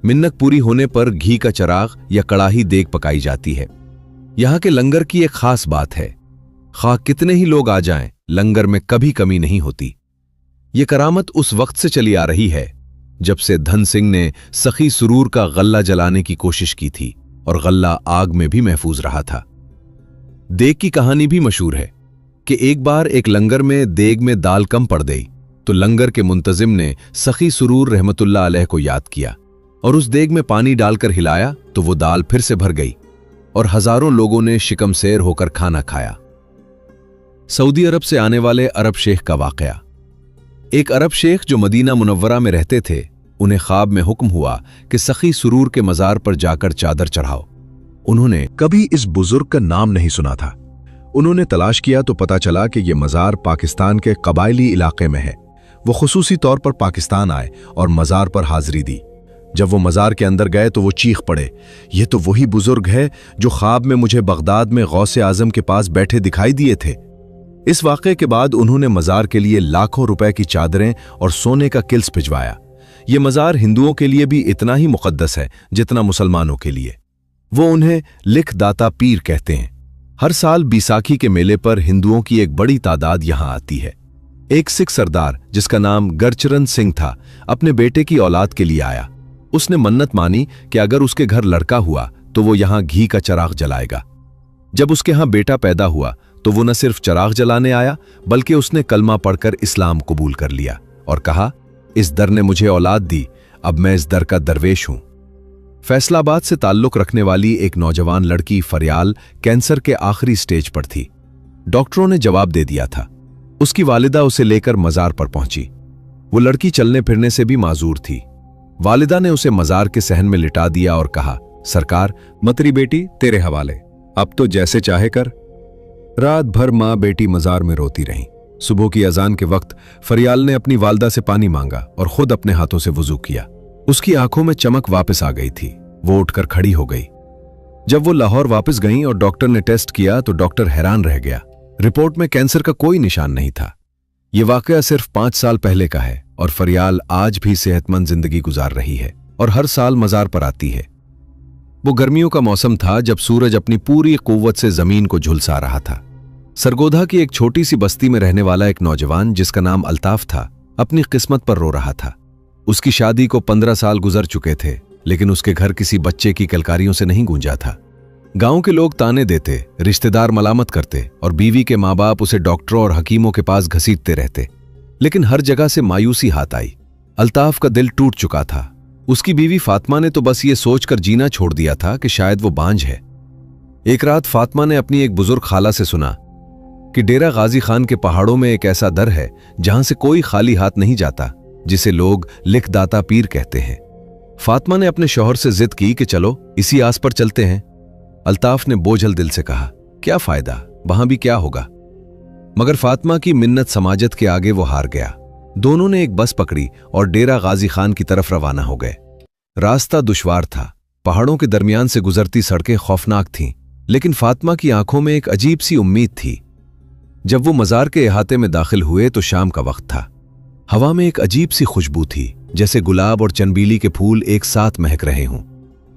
मिन्नत पूरी होने पर घी का चराग या कड़ाही देग पकाई जाती है। यहां के लंगर की एक खास बात है, खा कितने ही लोग आ जाएं, लंगर में कभी कमी नहीं होती। यह करामत उस वक्त से चली आ रही है जब से धन सिंह ने सखी सुरूर का गल्ला जलाने की कोशिश की थी और गल्ला आग में भी महफूज रहा था। देग की कहानी भी मशहूर है कि एक बार एक लंगर में देग में दाल कम पड़ गई तो लंगर के मुंतजिम ने सखी सुरूर रहमतुल्लाह अलैह को याद किया और उस देग में पानी डालकर हिलाया तो वो दाल फिर से भर गई और हजारों लोगों ने शिकमसेर होकर खाना खाया। सऊदी अरब से आने वाले अरब शेख का वाकया। एक अरब शेख जो मदीना मुनव्वरा में रहते थे, उन्हें ख्वाब में हुक्म हुआ कि सखी सुरूर के मज़ार पर जाकर चादर चढ़ाओ। उन्होंने कभी इस बुजुर्ग का नाम नहीं सुना था। उन्होंने तलाश किया तो पता चला कि यह मज़ार पाकिस्तान के कबायली इलाके में है। वो खुसूसी तौर पर पाकिस्तान आए और मज़ार पर हाजिरी दी। जब वो मज़ार के अंदर गए तो वो चीख पड़े, ये तो वही बुजुर्ग है जो ख्वाब में मुझे बगदाद में गौसे आजम के पास बैठे दिखाई दिए थे। इस वाक़े के बाद उन्होंने मज़ार के लिए लाखों रुपए की चादरें और सोने का किल्स भिजवाया। ये मज़ार हिंदुओं के लिए भी इतना ही मुक़द्दस है जितना मुसलमानों के लिए। वो उन्हें लिख दाता पीर कहते हैं। हर साल बैसाखी के मेले पर हिंदुओं की एक बड़ी तादाद यहां आती है। एक सिख सरदार जिसका नाम गरचरण सिंह था, अपने बेटे की औलाद के लिए आया। उसने मन्नत मानी कि अगर उसके घर लड़का हुआ तो वो यहां घी का चराग जलाएगा। जब उसके यहां बेटा पैदा हुआ तो वो न सिर्फ चराग जलाने आया बल्कि उसने कलमा पढ़कर इस्लाम कबूल कर लिया और कहा, इस दर ने मुझे औलाद दी, अब मैं इस दर का दरवेश हूं। फैसलाबाद से ताल्लुक रखने वाली एक नौजवान लड़की फरियाल कैंसर के आखिरी स्टेज पर थी। डॉक्टरों ने जवाब दे दिया था। उसकी वालिदा उसे लेकर मज़ार पर पहुंची। वो लड़की चलने फिरने से भी माजूर थी। वालिदा ने उसे मज़ार के सहन में लिटा दिया और कहा, सरकार, मतरी बेटी तेरे हवाले, अब तो जैसे चाहे कर। रात भर माँ बेटी मज़ार में रोती रहीं। सुबह की अजान के वक्त फरियाल ने अपनी वालिदा से पानी मांगा और खुद अपने हाथों से वुजू किया। उसकी आंखों में चमक वापस आ गई थी। वो उठकर खड़ी हो गई। जब वो लाहौर वापस गईं और डॉक्टर ने टेस्ट किया तो डॉक्टर हैरान रह गया। रिपोर्ट में कैंसर का कोई निशान नहीं था। ये वाकया सिर्फ 5 साल पहले का है और फरियाल आज भी सेहतमंद जिंदगी गुजार रही है और हर साल मज़ार पर आती है। वो गर्मियों का मौसम था जब सूरज अपनी पूरी कुव्वत से जमीन को झुलसा रहा था। सरगोधा की एक छोटी सी बस्ती में रहने वाला एक नौजवान जिसका नाम अल्ताफ था, अपनी किस्मत पर रो रहा था। उसकी शादी को 15 साल गुजर चुके थे, लेकिन उसके घर किसी बच्चे की किलकारियों से नहीं गूंजा था। गांव के लोग ताने देते, रिश्तेदार मलामत करते और बीवी के माँ बाप उसे डॉक्टरों और हकीमों के पास घसीटते रहते, लेकिन हर जगह से मायूसी हाथ आई। अल्ताफ का दिल टूट चुका था। उसकी बीवी फातिमा ने तो बस ये सोचकर जीना छोड़ दिया था कि शायद वो बांझ है। एक रात फातिमा ने अपनी एक बुजुर्ग खाला से सुना कि डेरा गाजी खान के पहाड़ों में एक ऐसा दर है जहां से कोई खाली हाथ नहीं जाता, जिसे लोग लिख दाता पीर कहते हैं। फातिमा ने अपने शौहर से जिद की कि चलो इसी आस पर चलते हैं। अल्ताफ ने बोझल दिल से कहा, क्या फायदा, वहां भी क्या होगा। मगर फातिमा की मिन्नत समाजत के आगे वो हार गया। दोनों ने एक बस पकड़ी और डेरा गाजी खान की तरफ रवाना हो गए। रास्ता दुश्वार था। पहाड़ों के दरमियान से गुजरती सड़कें खौफनाक थीं, लेकिन फातिमा की आंखों में एक अजीब सी उम्मीद थी। जब वो मज़ार के इहाते में दाखिल हुए तो शाम का वक्त था। हवा में एक अजीब सी खुशबू थी, जैसे गुलाब और चंबीली के फूल एक साथ महक रहे हों।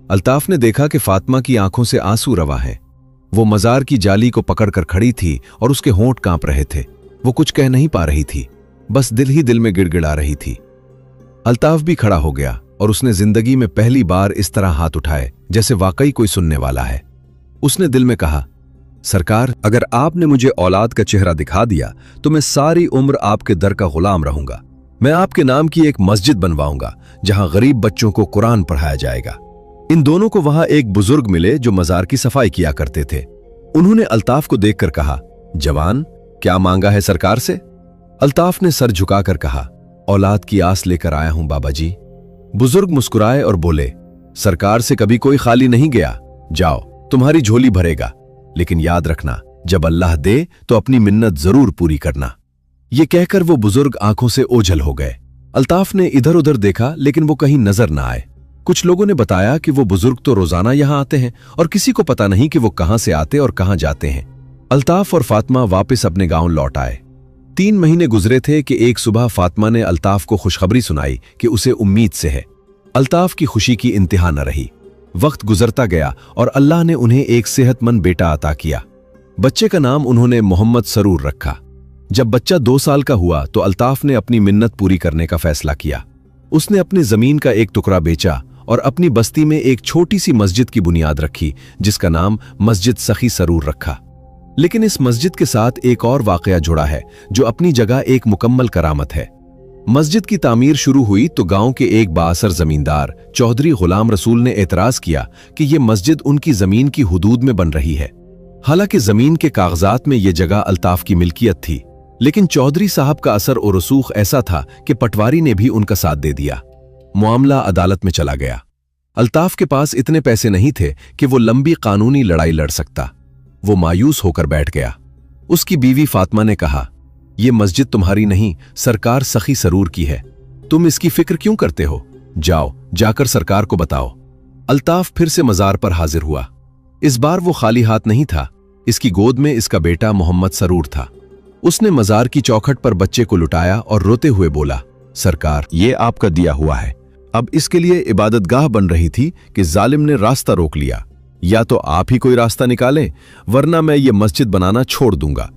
अल्ताफ ने देखा कि फातिमा की आंखों से आंसू रवा है। वो मज़ार की जाली को पकड़कर खड़ी थी और उसके होंठ कांप रहे थे। वो कुछ कह नहीं पा रही थी। बस दिल ही दिल में गिड़गिड़ा रही थी। अल्ताफ भी खड़ा हो गया और उसने जिंदगी में पहली बार इस तरह हाथ उठाए जैसे वाकई कोई सुनने वाला है। उसने दिल में कहा, सरकार, अगर आपने मुझे औलाद का चेहरा दिखा दिया तो मैं सारी उम्र आपके दर का गुलाम रहूंगा। मैं आपके नाम की एक मस्जिद बनवाऊंगा जहां गरीब बच्चों को कुरान पढ़ाया जाएगा। इन दोनों को वहां एक बुजुर्ग मिले जो मजार की सफाई किया करते थे। उन्होंने अल्ताफ को देखकर कहा, जवान, क्या मांगा है सरकार से? अल्ताफ ने सर झुकाकर कहा, औलाद की आस लेकर आया हूं बाबा जी। बुजुर्ग मुस्कुराए और बोले, सरकार से कभी कोई खाली नहीं गया, जाओ तुम्हारी झोली भरेगा, लेकिन याद रखना जब अल्लाह दे तो अपनी मिन्नत जरूर पूरी करना। ये कहकर वो बुजुर्ग आंखों से ओझल हो गए। अल्ताफ ने इधर उधर देखा लेकिन वो कहीं नजर ना आए। कुछ लोगों ने बताया कि वो बुजुर्ग तो रोजाना यहां आते हैं और किसी को पता नहीं कि वो कहां से आते और कहां जाते हैं। अल्ताफ और फातिमा वापस अपने गांव लौट आए। 3 महीने गुजरे थे कि एक सुबह फातिमा ने अल्ताफ को खुशखबरी सुनाई कि उसे उम्मीद से है। अल्ताफ की खुशी की इंतहा न रही। वक्त गुजरता गया और अल्लाह ने उन्हें एक सेहतमंद बेटा अता किया। बच्चे का नाम उन्होंने मोहम्मद सरूर रखा। जब बच्चा 2 साल का हुआ तो अल्ताफ ने अपनी मिन्नत पूरी करने का फैसला किया। उसने अपनी जमीन का एक टुकड़ा बेचा और अपनी बस्ती में एक छोटी सी मस्जिद की बुनियाद रखी जिसका नाम मस्जिद सखी सरूर रखा। लेकिन इस मस्जिद के साथ एक और वाकया जुड़ा है जो अपनी जगह एक मुकम्मल करामत है। मस्जिद की तामीर शुरू हुई तो गांव के एक बाअसर जमींदार चौधरी गुलाम रसूल ने एतराज किया कि यह मस्जिद उनकी जमीन की हुदूद में बन रही है। हालांकि जमीन के कागजात में यह जगह अल्ताफ की मिल्कियत थी, लेकिन चौधरी साहब का असर और रसूख ऐसा था कि पटवारी ने भी उनका साथ दे दिया। मामला अदालत में चला गया। अल्ताफ के पास इतने पैसे नहीं थे कि वो लंबी कानूनी लड़ाई लड़ सकता। वो मायूस होकर बैठ गया। उसकी बीवी फातिमा ने कहा, यह मस्जिद तुम्हारी नहीं, सरकार सखी सरूर की है। तुम इसकी फिक्र क्यों करते हो? जाओ, जाकर सरकार को बताओ। अल्ताफ फिर से मजार पर हाजिर हुआ। इस बार वो खाली हाथ नहीं था। इसकी गोद में इसका बेटा मोहम्मद सरूर था। उसने मजार की चौखट पर बच्चे को लुटाया और रोते हुए बोला, सरकार, ये आपका दिया हुआ है। अब इसके लिए इबादतगाह बन रही थी कि जालिम ने रास्ता रोक लिया। या तो आप ही कोई रास्ता निकालें, वरना मैं ये मस्जिद बनाना छोड़ दूंगा।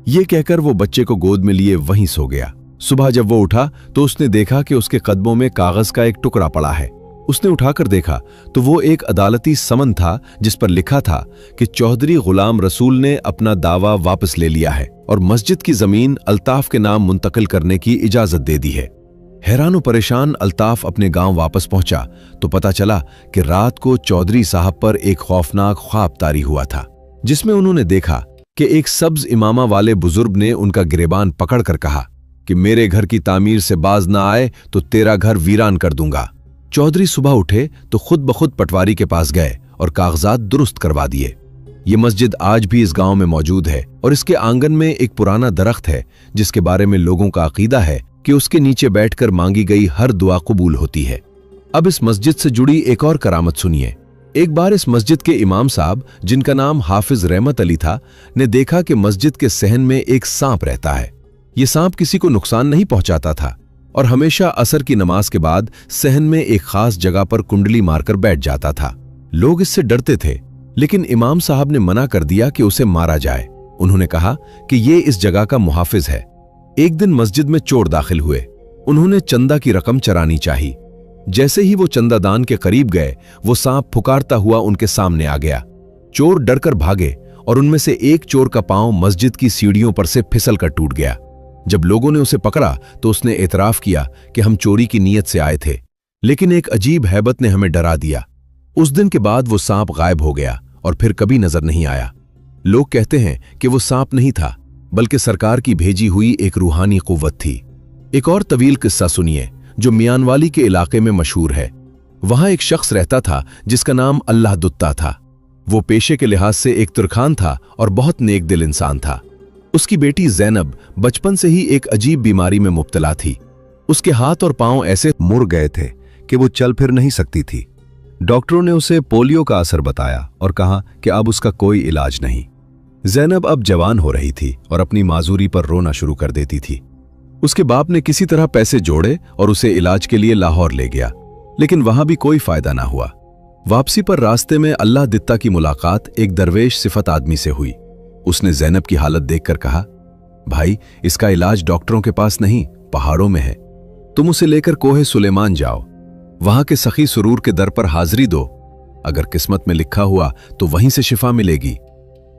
ये कहकर वो बच्चे को गोद में लिए वहीं सो गया। सुबह जब वो उठा तो उसने देखा कि उसके कदमों में कागज का एक टुकड़ा पड़ा है। उसने उठाकर देखा तो वो एक अदालती समन था जिस पर लिखा था कि चौधरी गुलाम रसूल ने अपना दावा वापस ले लिया है और मस्जिद की जमीन अल्ताफ के नाम मुंतकिल करने की इजाजत दे दी है। हैरान और परेशान अल्ताफ अपने गांव वापस पहुंचा तो पता चला कि रात को चौधरी साहब पर एक खौफनाक ख्वाब तारी हुआ था, जिसमें उन्होंने देखा कि एक सब्ज इमामा वाले बुजुर्ग ने उनका गिरेबान पकड़कर कहा कि मेरे घर की तामीर से बाज ना आए तो तेरा घर वीरान कर दूंगा। चौधरी सुबह उठे तो खुद ब खुद पटवारी के पास गए और कागजात दुरुस्त करवा दिए। ये मस्जिद आज भी इस गांव में मौजूद है और इसके आंगन में एक पुराना दरख्त है जिसके बारे में लोगों का अकीदा है कि उसके नीचे बैठकर मांगी गई हर दुआ कबूल होती है। अब इस मस्जिद से जुड़ी एक और करामत सुनिए। एक बार इस मस्जिद के इमाम साहब, जिनका नाम हाफिज रहमत अली था, ने देखा कि मस्जिद के सहन में एक सांप रहता है। ये सांप किसी को नुकसान नहीं पहुंचाता था और हमेशा असर की नमाज के बाद सहन में एक खास जगह पर कुंडली मारकर बैठ जाता था। लोग इससे डरते थे, लेकिन इमाम साहब ने मना कर दिया कि उसे मारा जाए। उन्होंने कहा कि ये इस जगह का मुहाफिज है। एक दिन मस्जिद में चोर दाखिल हुए। उन्होंने चंदा की रकम चरानी चाहिए। जैसे ही वो चंदादान के करीब गए, वो सांप फुकारता हुआ उनके सामने आ गया। चोर डरकर भागे और उनमें से एक चोर का पांव मस्जिद की सीढ़ियों पर से फिसलकर टूट गया। जब लोगों ने उसे पकड़ा तो उसने एतराफ किया कि हम चोरी की नीयत से आए थे, लेकिन एक अजीब हैबत ने हमें डरा दिया। उस दिन के बाद वो सांप गायब हो गया और फिर कभी नजर नहीं आया। लोग कहते हैं कि वो सांप नहीं था, बल्कि सरकार की भेजी हुई एक रूहानी कुव्वत थी। एक और तवील किस्सा सुनिए जो मियानवाली के इलाके में मशहूर है। वहां एक शख्स रहता था जिसका नाम अल्लाह दुत्ता था। वो पेशे के लिहाज से एक तुर्खान था और बहुत नेक दिल इंसान था। उसकी बेटी जैनब बचपन से ही एक अजीब बीमारी में मुब्तला थी। उसके हाथ और पांव ऐसे मुड़ गए थे कि वो चल फिर नहीं सकती थी। डॉक्टरों ने उसे पोलियो का असर बताया और कहा कि अब उसका कोई इलाज नहीं। जैनब अब जवान हो रही थी और अपनी माजूरी पर रोना शुरू कर देती थी। उसके बाप ने किसी तरह पैसे जोड़े और उसे इलाज के लिए लाहौर ले गया, लेकिन वहां भी कोई फायदा ना हुआ। वापसी पर रास्ते में अल्लाह दित्ता की मुलाकात एक दरवेश सिफत आदमी से हुई। उसने जैनब की हालत देखकर कहा, भाई, इसका इलाज डॉक्टरों के पास नहीं, पहाड़ों में है। तुम उसे लेकर कोहे सुलेमान जाओ, वहां के सखी सुरूर के दर पर हाजिरी दो। अगर किस्मत में लिखा हुआ तो वहीं से शिफा मिलेगी।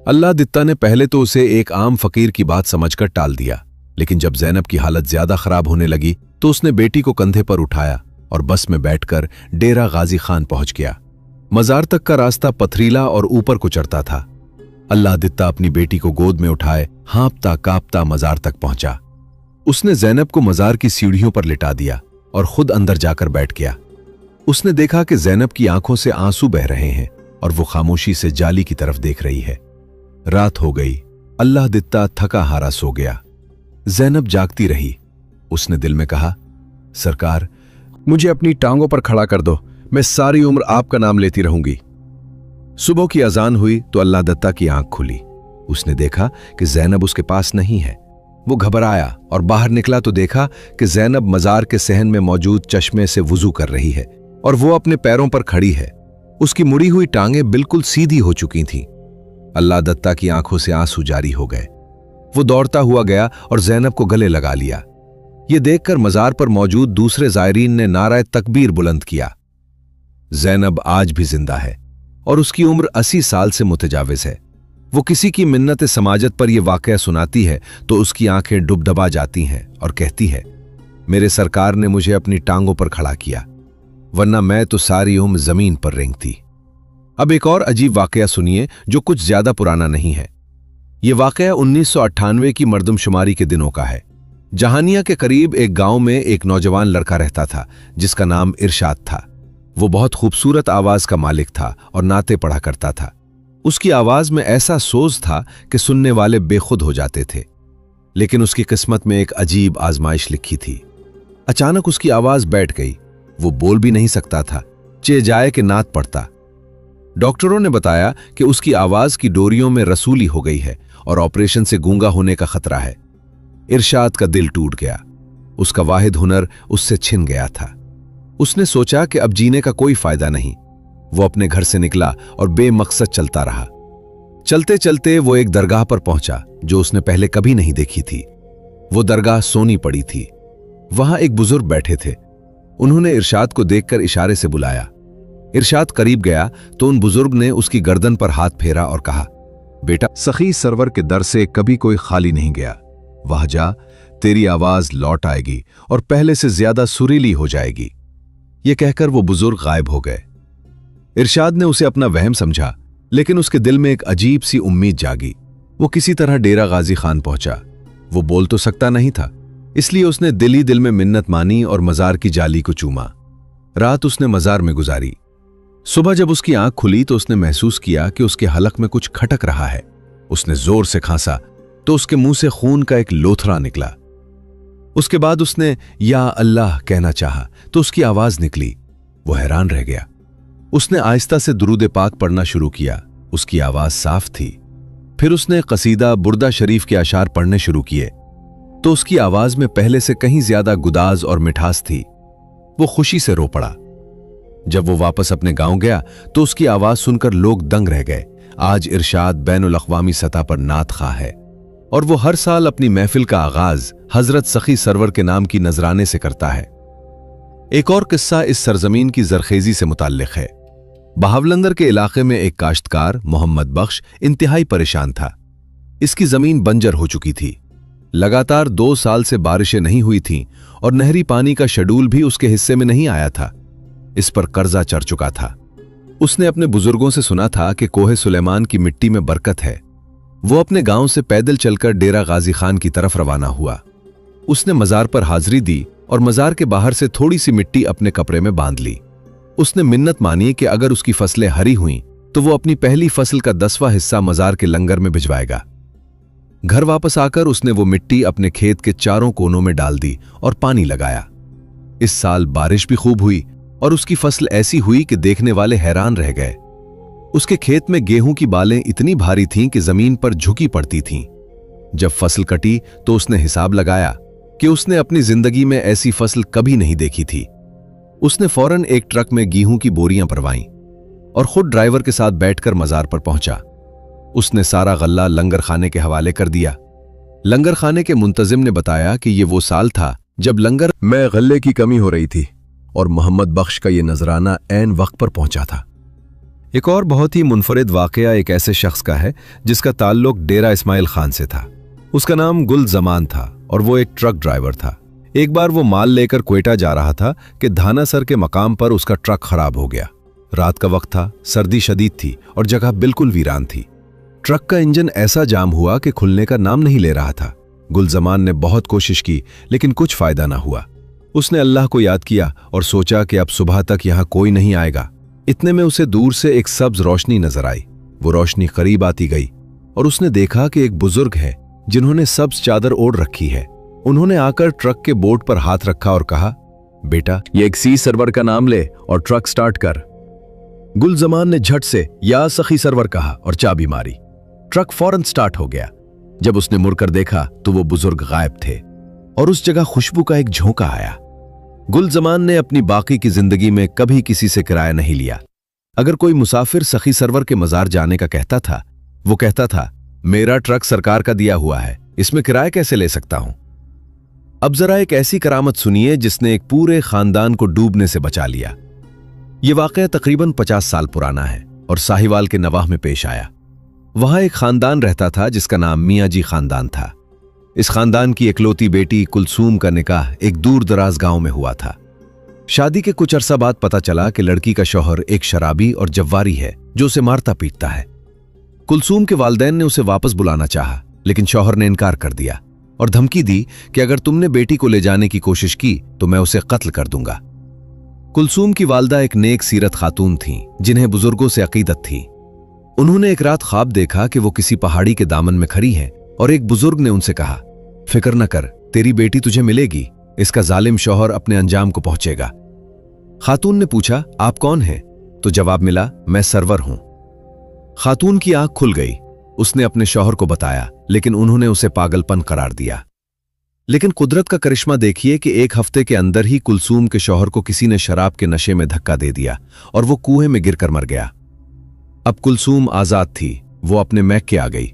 अल्लाह दित्ता ने पहले तो उसे एक आम फकीर की बात समझकर टाल दिया, लेकिन जब ज़ैनब की हालत ज्यादा खराब होने लगी तो उसने बेटी को कंधे पर उठाया और बस में बैठकर डेरा गाजी खान पहुंच गया। मजार तक का रास्ता पथरीला और ऊपर को चढ़ता था। अल्लाह दित्ता अपनी बेटी को गोद में उठाए हाँपता कांपता मजार तक पहुंचा। उसने ज़ैनब को मजार की सीढ़ियों पर लिटा दिया और खुद अंदर जाकर बैठ गया। उसने देखा कि ज़ैनब की आंखों से आंसू बह रहे हैं और वो खामोशी से जाली की तरफ देख रही है। रात हो गई। अल्लाह दित्ता थका हारा सो गया। ज़ैनब जागती रही। उसने दिल में कहा, सरकार, मुझे अपनी टांगों पर खड़ा कर दो, मैं सारी उम्र आपका नाम लेती रहूंगी। सुबह की अजान हुई तो अल्लाह दित्ता की आंख खुली। उसने देखा कि ज़ैनब उसके पास नहीं है। वो घबराया और बाहर निकला तो देखा कि ज़ैनब मजार के सहन में मौजूद चश्मे से वुजू कर रही है और वो अपने पैरों पर खड़ी है। उसकी मुड़ी हुई टांगें बिल्कुल सीधी हो चुकी थीं। अल्लाह दित्ता की आंखों से आंसू जारी हो गए। वो दौड़ता हुआ गया और ज़ैनब को गले लगा लिया। ये देखकर मजार पर मौजूद दूसरे ज़ायरीन ने नारा तकबीर बुलंद किया। ज़ैनब आज भी जिंदा है और उसकी उम्र 80 साल से मुतजाविज है। वो किसी की मिन्नत समाजत पर यह वाकया सुनाती है तो उसकी आंखें डुबडबा जाती हैं और कहती है, मेरे सरकार ने मुझे अपनी टांगों पर खड़ा किया, वरना मैं तो सारी उम्र जमीन पर रेंगती। अब एक और अजीब वाकया सुनिए जो कुछ ज्यादा पुराना नहीं है। यह वाकया 1998 की मर्दमशुमारी के दिनों का है। जहानिया के करीब एक गांव में एक नौजवान लड़का रहता था जिसका नाम इरशाद था। वो बहुत खूबसूरत आवाज का मालिक था और नाते पढ़ा करता था। उसकी आवाज में ऐसा सोज था कि सुनने वाले बेखुद हो जाते थे। लेकिन उसकी किस्मत में एक अजीब आजमाइश लिखी थी। अचानक उसकी आवाज बैठ गई। वो बोल भी नहीं सकता था, चे जाए कि नात पड़ता। डॉक्टरों ने बताया कि उसकी आवाज की डोरियों में रसूली हो गई है और ऑपरेशन से गूंगा होने का खतरा है। इरशाद का दिल टूट गया। उसका वाहिद हुनर उससे छिन गया था। उसने सोचा कि अब जीने का कोई फायदा नहीं। वो अपने घर से निकला और बेमकसद चलता रहा। चलते चलते वो एक दरगाह पर पहुंचा जो उसने पहले कभी नहीं देखी थी। वो दरगाह सोनी पड़ी थी। वहां एक बुजुर्ग बैठे थे। उन्होंने इरशाद को देखकर इशारे से बुलाया। इरशाद करीब गया तो उन बुजुर्ग ने उसकी गर्दन पर हाथ फेरा और कहा, बेटा, सखी सरवर के दर से कभी कोई खाली नहीं गया। वहां जा, तेरी आवाज लौट आएगी और पहले से ज्यादा सुरीली हो जाएगी। ये कहकर वो बुजुर्ग गायब हो गए। इरशाद ने उसे अपना वहम समझा, लेकिन उसके दिल में एक अजीब सी उम्मीद जागी। वो किसी तरह डेरा गाजी खान पहुंचा। वो बोल तो सकता नहीं था, इसलिए उसने दिल ही दिल में मिन्नत मानी और मजार की जाली को चूमा। रात उसने मजार में गुजारी। सुबह जब उसकी आंख खुली तो उसने महसूस किया कि उसके हलक में कुछ खटक रहा है। उसने जोर से खांसा तो उसके मुंह से खून का एक लोथरा निकला। उसके बाद उसने या अल्लाह कहना चाहा तो उसकी आवाज निकली। वो हैरान रह गया। उसने आहिस्ता से दुरूद पाक पढ़ना शुरू किया। उसकी आवाज साफ थी। फिर उसने कसीदा बुर्दा शरीफ के अशार पढ़ने शुरू किए तो उसकी आवाज में पहले से कहीं ज्यादा गुदाज और मिठास थी। वो खुशी से रो पड़ा। जब वो वापस अपने गांव गया तो उसकी आवाज सुनकर लोग दंग रह गए। आज इरशाद बैनुल अक़वामी सतह पर नात खा है और वो हर साल अपनी महफिल का आगाज हजरत सखी सरवर के नाम की नजराने से करता है। एक और किस्सा इस सरजमीन की जरखेजी से मुताल्लिक है। बहावलंदर के इलाके में एक काश्तकार मोहम्मद बख्श इंतहाई परेशान था। इसकी जमीन बंजर हो चुकी थी। लगातार 2 साल से बारिशें नहीं हुई थीं और नहरी पानी का शेड्यूल भी उसके हिस्से में नहीं आया था। इस पर कर्जा चढ़ चुका था। उसने अपने बुजुर्गों से सुना था कि कोहे सुलेमान की मिट्टी में बरकत है। वो अपने गांव से पैदल चलकर डेरा गाजी खान की तरफ रवाना हुआ। उसने मजार पर हाजिरी दी और मजार के बाहर से थोड़ी सी मिट्टी अपने कपड़े में बांध ली। उसने मिन्नत मानी कि अगर उसकी फसलें हरी हुईं तो वो अपनी पहली फसल का 10वां हिस्सा मजार के लंगर में भिजवाएगा। घर वापस आकर उसने वो मिट्टी अपने खेत के चारों कोनों में डाल दी और पानी लगाया। इस साल बारिश भी खूब हुई और उसकी फसल ऐसी हुई कि देखने वाले हैरान रह गए। उसके खेत में गेहूं की बालें इतनी भारी थीं कि जमीन पर झुकी पड़ती थीं। जब फसल कटी तो उसने हिसाब लगाया कि उसने अपनी जिंदगी में ऐसी फसल कभी नहीं देखी थी। उसने फौरन एक ट्रक में गेहूं की बोरियां भरवाईं और खुद ड्राइवर के साथ बैठकर मजार पर पहुंचा। उसने सारा गल्ला लंगर खाने के हवाले कर दिया। लंगर खाने के मुंतजिम ने बताया कि ये वो साल था जब लंगर में गल्ले की कमी हो रही थी और मोहम्मद बख्श का ये नजराना ऐन वक्त पर पहुंचा था। एक और बहुत ही मुनफरिद वाकया एक ऐसे शख्स का है जिसका ताल्लुक डेरा इस्माइल खान से था। उसका नाम गुल जमान था और वो एक ट्रक ड्राइवर था। एक बार वो माल लेकर क्वेटा जा रहा था कि धानासर के मकाम पर उसका ट्रक खराब हो गया। रात का वक्त था, सर्दी शदीद थी और जगह बिल्कुल वीरान थी। ट्रक का इंजन ऐसा जाम हुआ कि खुलने का नाम नहीं ले रहा था। गुलजमान ने बहुत कोशिश की लेकिन कुछ फायदा ना हुआ। उसने अल्लाह को याद किया और सोचा कि अब सुबह तक यहां कोई नहीं आएगा। इतने में उसे दूर से एक सब्ज रोशनी नजर आई। वो रोशनी करीब आती गई और उसने देखा कि एक बुजुर्ग है जिन्होंने सब्ज चादर ओढ़ रखी है। उन्होंने आकर ट्रक के बोर्ड पर हाथ रखा और कहा, बेटा ये एक सी सरवर का नाम ले और ट्रक स्टार्ट कर। गुलजमान ने झट से या सखी सरवर कहा और चाबी मारी। ट्रक फौरन स्टार्ट हो गया। जब उसने मुड़कर देखा तो वो बुजुर्ग गायब थे और उस जगह खुशबू का एक झोंका आया। गुलजमान ने अपनी बाकी की जिंदगी में कभी किसी से किराया नहीं लिया। अगर कोई मुसाफिर सखी सरवर के मजार जाने का कहता था, वो कहता था, मेरा ट्रक सरकार का दिया हुआ है, इसमें किराया कैसे ले सकता हूं। अब जरा एक ऐसी करामत सुनिए जिसने एक पूरे खानदान को डूबने से बचा लिया। यह वाकया तकरीबन 50 साल पुराना है और साहिवाल के नवाह में पेश आया। वहां एक खानदान रहता था जिसका नाम मियाँ जी खानदान था। इस खानदान की इकलौती बेटी कुलसूम का निकाह एक दूर दराज गांव में हुआ था। शादी के कुछ अरसा बाद पता चला कि लड़की का शौहर एक शराबी और जव्वारी है जो उसे मारता पीटता है। कुलसूम के वालिदैन ने उसे वापस बुलाना चाहा, लेकिन शौहर ने इनकार कर दिया और धमकी दी कि अगर तुमने बेटी को ले जाने की कोशिश की तो मैं उसे कत्ल कर दूंगा। कुलसूम की वालदा एक नेक सीरत खातून थीं, जिन्हें बुजुर्गों से अकीदत थी। उन्होंने एक रात ख्वाब देखा कि वो किसी पहाड़ी के दामन में खड़ी हैं और एक बुजुर्ग ने उनसे कहा, फिक्र न कर, तेरी बेटी तुझे मिलेगी, इसका जालिम शौहर अपने अंजाम को पहुंचेगा। खातून ने पूछा, आप कौन हैं? तो जवाब मिला, मैं सरवर हूं। खातून की आंख खुल गई। उसने अपने शौहर को बताया, लेकिन उन्होंने उसे पागलपन करार दिया। लेकिन कुदरत का करिश्मा देखिए कि एक हफ्ते के अंदर ही कुलसूम के शौहर को किसी ने शराब के नशे में धक्का दे दिया और वो कुएं में गिरकर मर गया। अब कुलसूम आजाद थी, वो अपने मैके आ गई।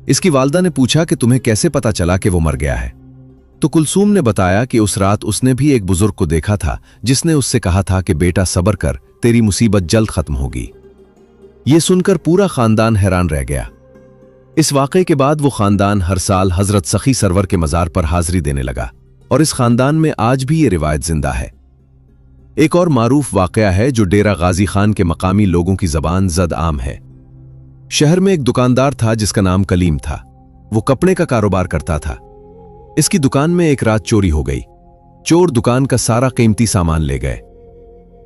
इसकी वालदा ने पूछा कि तुम्हें कैसे पता चला कि वो मर गया है? तो कुलसूम ने बताया कि उस रात उसने भी एक बुजुर्ग को देखा था जिसने उससे कहा था कि बेटा सब्र कर, तेरी मुसीबत जल्द खत्म होगी। यह सुनकर पूरा खानदान हैरान रह गया। इस वाकये के बाद वो खानदान हर साल हजरत सखी सरवर के मजार पर हाजिरी देने लगा और इस खानदान में आज भी ये रिवायत जिंदा है। एक और मारूफ वाकया है जो डेरा गाजी खान के मकामी लोगों की जबान जद आम है। शहर में एक दुकानदार था जिसका नाम कलीम था। वो कपड़े का कारोबार करता था। इसकी दुकान में एक रात चोरी हो गई। चोर दुकान का सारा कीमती सामान ले गए।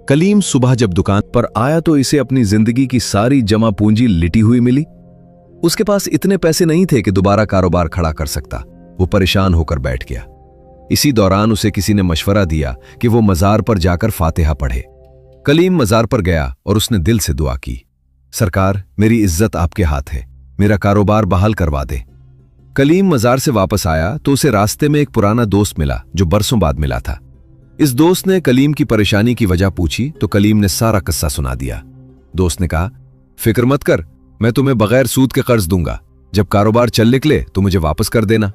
कलीम सुबह जब दुकान पर आया तो इसे अपनी जिंदगी की सारी जमा पूंजी लिटी हुई मिली। उसके पास इतने पैसे नहीं थे कि दोबारा कारोबार खड़ा कर सकता। वो परेशान होकर बैठ गया। इसी दौरान उसे किसी ने मशवरा दिया कि वो मजार पर जाकर फातिहा पढ़े। कलीम मजार पर गया और उसने दिल से दुआ की, सरकार मेरी इज्जत आपके हाथ है, मेरा कारोबार बहाल करवा दे। कलीम मजार से वापस आया तो उसे रास्ते में एक पुराना दोस्त मिला जो बरसों बाद मिला था। इस दोस्त ने कलीम की परेशानी की वजह पूछी तो कलीम ने सारा किस्सा सुना दिया। दोस्त ने कहा, फिक्र मत कर, मैं तुम्हें बगैर सूद के कर्ज दूंगा, जब कारोबार चल निकले तो मुझे वापस कर देना।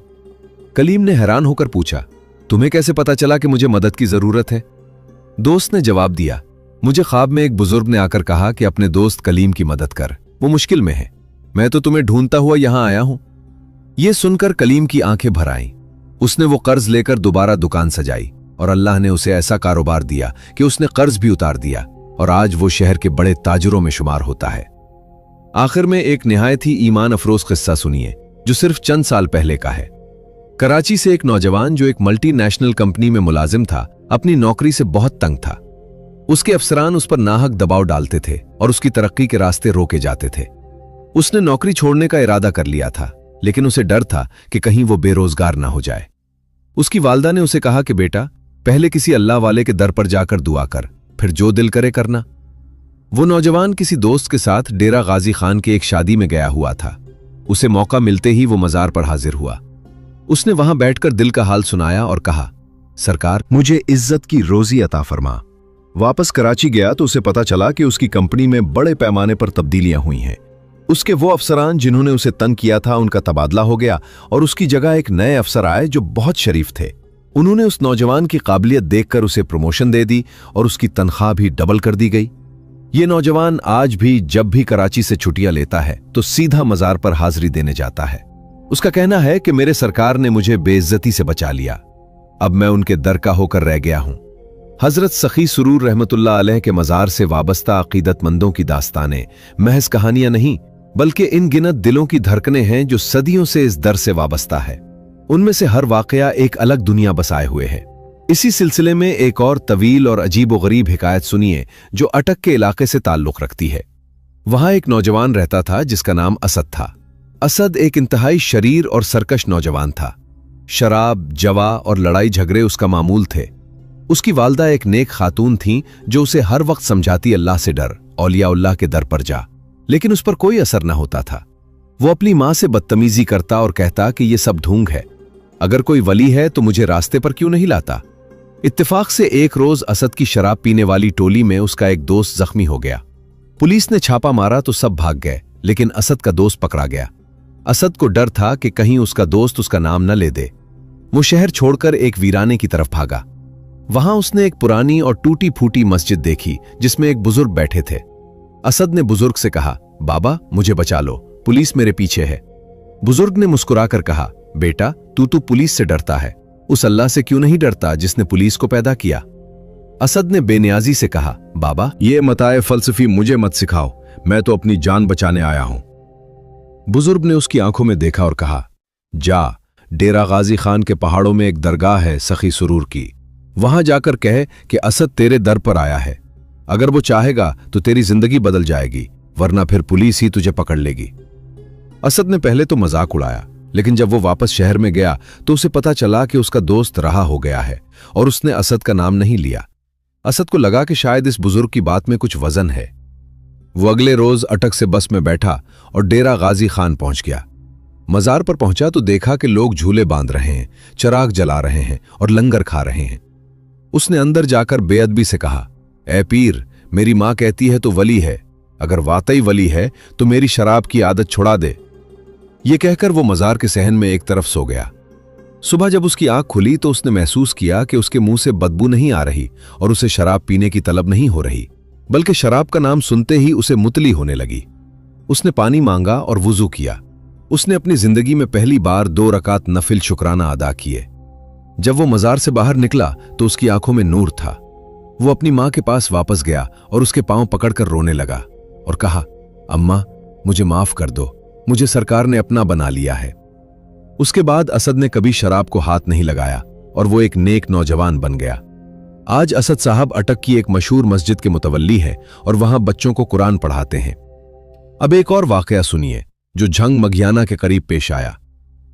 कलीम ने हैरान होकर पूछा, तुम्हें कैसे पता चला कि मुझे मदद की जरूरत है? दोस्त ने जवाब दिया, मुझे ख्वाब में एक बुजुर्ग ने आकर कहा कि अपने दोस्त कलीम की मदद कर, वो मुश्किल में है, मैं तो तुम्हें ढूंढता हुआ यहां आया हूं। यह सुनकर कलीम की आंखें भर आईं। उसने वो कर्ज लेकर दोबारा दुकान सजाई और अल्लाह ने उसे ऐसा कारोबार दिया कि उसने कर्ज भी उतार दिया और आज वो शहर के बड़े ताजरों में शुमार होता है। आखिर में एक निहायत ही ईमान अफरोज किस्सा सुनिए जो सिर्फ चंद साल पहले का है। कराची से एक नौजवान जो एक मल्टीनेशनल कंपनी में मुलाजिम था, अपनी नौकरी से बहुत तंग था। उसके अफसरान उस पर नाहक दबाव डालते थे और उसकी तरक्की के रास्ते रोके जाते थे। उसने नौकरी छोड़ने का इरादा कर लिया था, लेकिन उसे डर था कि कहीं वो बेरोजगार ना हो जाए। उसकी वालदा ने उसे कहा कि बेटा, पहले किसी अल्लाह वाले के दर पर जाकर दुआ कर, फिर जो दिल करे करना। वो नौजवान किसी दोस्त के साथ डेरा गाजी खान की एक शादी में गया हुआ था। उसे मौका मिलते ही वो मजार पर हाजिर हुआ। उसने वहां बैठकर दिल का हाल सुनाया और कहा, सरकार मुझे इज्जत की रोजी अता फरमा। वापस कराची गया तो उसे पता चला कि उसकी कंपनी में बड़े पैमाने पर तब्दीलियां हुई हैं। उसके वो अफसरान जिन्होंने उसे तंग किया था उनका तबादला हो गया और उसकी जगह एक नए अफसर आए जो बहुत शरीफ थे। उन्होंने उस नौजवान की काबिलियत देखकर उसे प्रमोशन दे दी और उसकी तनख्वाह भी डबल कर दी गई। ये नौजवान आज भी जब भी कराची से छुट्टियां लेता है तो सीधा मजार पर हाजिरी देने जाता है। उसका कहना है कि मेरे सरकार ने मुझे बेइज्जती से बचा लिया, अब मैं उनके दर का होकर रह गया हूं। हजरत सखी सुरूर रहमतुल्लाह अलैह के मजार से वाबस्ता अकीदतमंदों की दास्तानें महज कहानियां नहीं बल्कि इन गिनत दिलों की धड़कनें हैं जो सदियों से इस दर से वाबस्ता है। उनमें से हर वाकया एक अलग दुनिया बसाए हुए है। इसी सिलसिले में एक और तवील और अजीब व गरीब हिकायत सुनिए जो अटक के इलाके से ताल्लुक रखती है। वहां एक नौजवान रहता था जिसका नाम असद था। असद एक इंतहाई शरीर और सरकश नौजवान था। शराब, जवा और लड़ाई झगड़े उसका मामूल थे। उसकी वालदा एक नेक खातून थीं जो उसे हर वक्त समझाती अल्लाह से डर, औलियाउल्लाह के दर पर जा, लेकिन उस पर कोई असर न होता था। वो अपनी मां से बदतमीजी करता और कहता कि ये सब ढोंग है, अगर कोई वली है तो मुझे रास्ते पर क्यों नहीं लाता। इत्तेफाक से एक रोज असद की शराब पीने वाली टोली में उसका एक दोस्त जख्मी हो गया। पुलिस ने छापा मारा तो सब भाग गए, लेकिन असद का दोस्त पकड़ा गया। असद को डर था कि कहीं उसका दोस्त उसका नाम न ले दे। वो शहर छोड़कर एक वीराने की तरफ भागा। वहां उसने एक पुरानी और टूटी फूटी मस्जिद देखी जिसमें एक बुजुर्ग बैठे थे। असद ने बुजुर्ग से कहा, बाबा मुझे बचा लो, पुलिस मेरे पीछे है। बुजुर्ग ने मुस्कुराकर कहा, बेटा तू पुलिस से डरता है, उस अल्लाह से क्यों नहीं डरता जिसने पुलिस को पैदा किया। असद ने बेनियाजी से कहा, बाबा ये मताए फलसफी मुझे मत सिखाओ, मैं तो अपनी जान बचाने आया हूं। बुजुर्ग ने उसकी आंखों में देखा और कहा, जा, डेरा गाजी खान के पहाड़ों में एक दरगाह है सखी सुरूर की, वहां जाकर कह कि असद तेरे दर पर आया है। अगर वो चाहेगा तो तेरी जिंदगी बदल जाएगी, वरना फिर पुलिस ही तुझे पकड़ लेगी। असद ने पहले तो मजाक उड़ाया, लेकिन जब वो वापस शहर में गया तो उसे पता चला कि उसका दोस्त रहा हो गया है और उसने असद का नाम नहीं लिया। असद को लगा कि शायद इस बुजुर्ग की बात में कुछ वजन है। वो अगले रोज अटक से बस में बैठा और डेरा गाजी खान पहुंच गया। मजार पर पहुंचा तो देखा कि लोग झूले बांध रहे हैं, चिराग जला रहे हैं और लंगर खा रहे हैं। उसने अंदर जाकर बेअदबी से कहा, ए पीर, मेरी मां कहती है तो वली है, अगर वाकई वली है तो मेरी शराब की आदत छुड़ा दे। ये कहकर वो मजार के सहन में एक तरफ सो गया। सुबह जब उसकी आंख खुली तो उसने महसूस किया कि उसके मुंह से बदबू नहीं आ रही और उसे शराब पीने की तलब नहीं हो रही, बल्कि शराब का नाम सुनते ही उसे मुतली होने लगी। उसने पानी मांगा और वुजू किया। उसने अपनी जिंदगी में पहली बार 2 रकात नफिल शुक्राना अदा किए। जब वो मजार से बाहर निकला तो उसकी आंखों में नूर था। वो अपनी मां के पास वापस गया और उसके पांव पकड़कर रोने लगा और कहा, अम्मा मुझे माफ कर दो, मुझे सरकार ने अपना बना लिया है। उसके बाद असद ने कभी शराब को हाथ नहीं लगाया और वो एक नेक नौजवान बन गया। आज असद साहब अटक की एक मशहूर मस्जिद के मुतवल्ली है और वहां बच्चों को कुरान पढ़ाते हैं। अब एक और वाकया सुनिए जो झंग मघियाना के करीब पेश आया।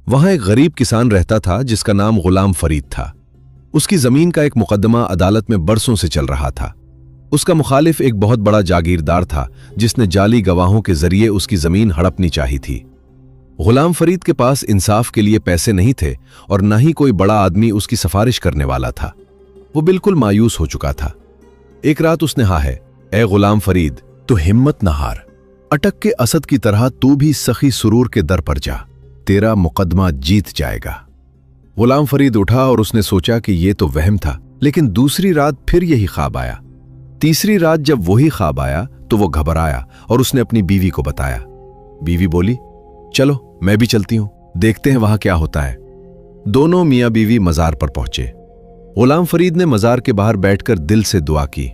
वहां एक गरीब किसान रहता था जिसका नाम गुलाम फरीद था। उसकी जमीन का एक मुकदमा अदालत में बरसों से चल रहा था। उसका मुखालिफ एक बहुत बड़ा जागीरदार था जिसने जाली गवाहों के जरिए उसकी जमीन हड़पनी चाही थी। गुलाम फरीद के पास इंसाफ के लिए पैसे नहीं थे और न ही कोई बड़ा आदमी उसकी सिफारिश करने वाला था। वो बिल्कुल मायूस हो चुका था। एक रात उसने कहा है, ए गुलाम फरीद, तू हिम्मत न हार, अटक के असद की तरह तू भी सखी सुरूर के दर पर जा, तेरा मुकदमा जीत जाएगा। गुलाम फरीद उठा और उसने सोचा कि यह तो वहम था, लेकिन दूसरी रात फिर यही ख्वाब आया। तीसरी रात जब वही ख्वाब आया तो वो घबराया और उसने अपनी बीवी को बताया। बीवी बोली, चलो मैं भी चलती हूं, देखते हैं वहां क्या होता है। दोनों मियां बीवी मजार पर पहुंचे। गुलाम फरीद ने मजार के बाहर बैठकर दिल से दुआ की,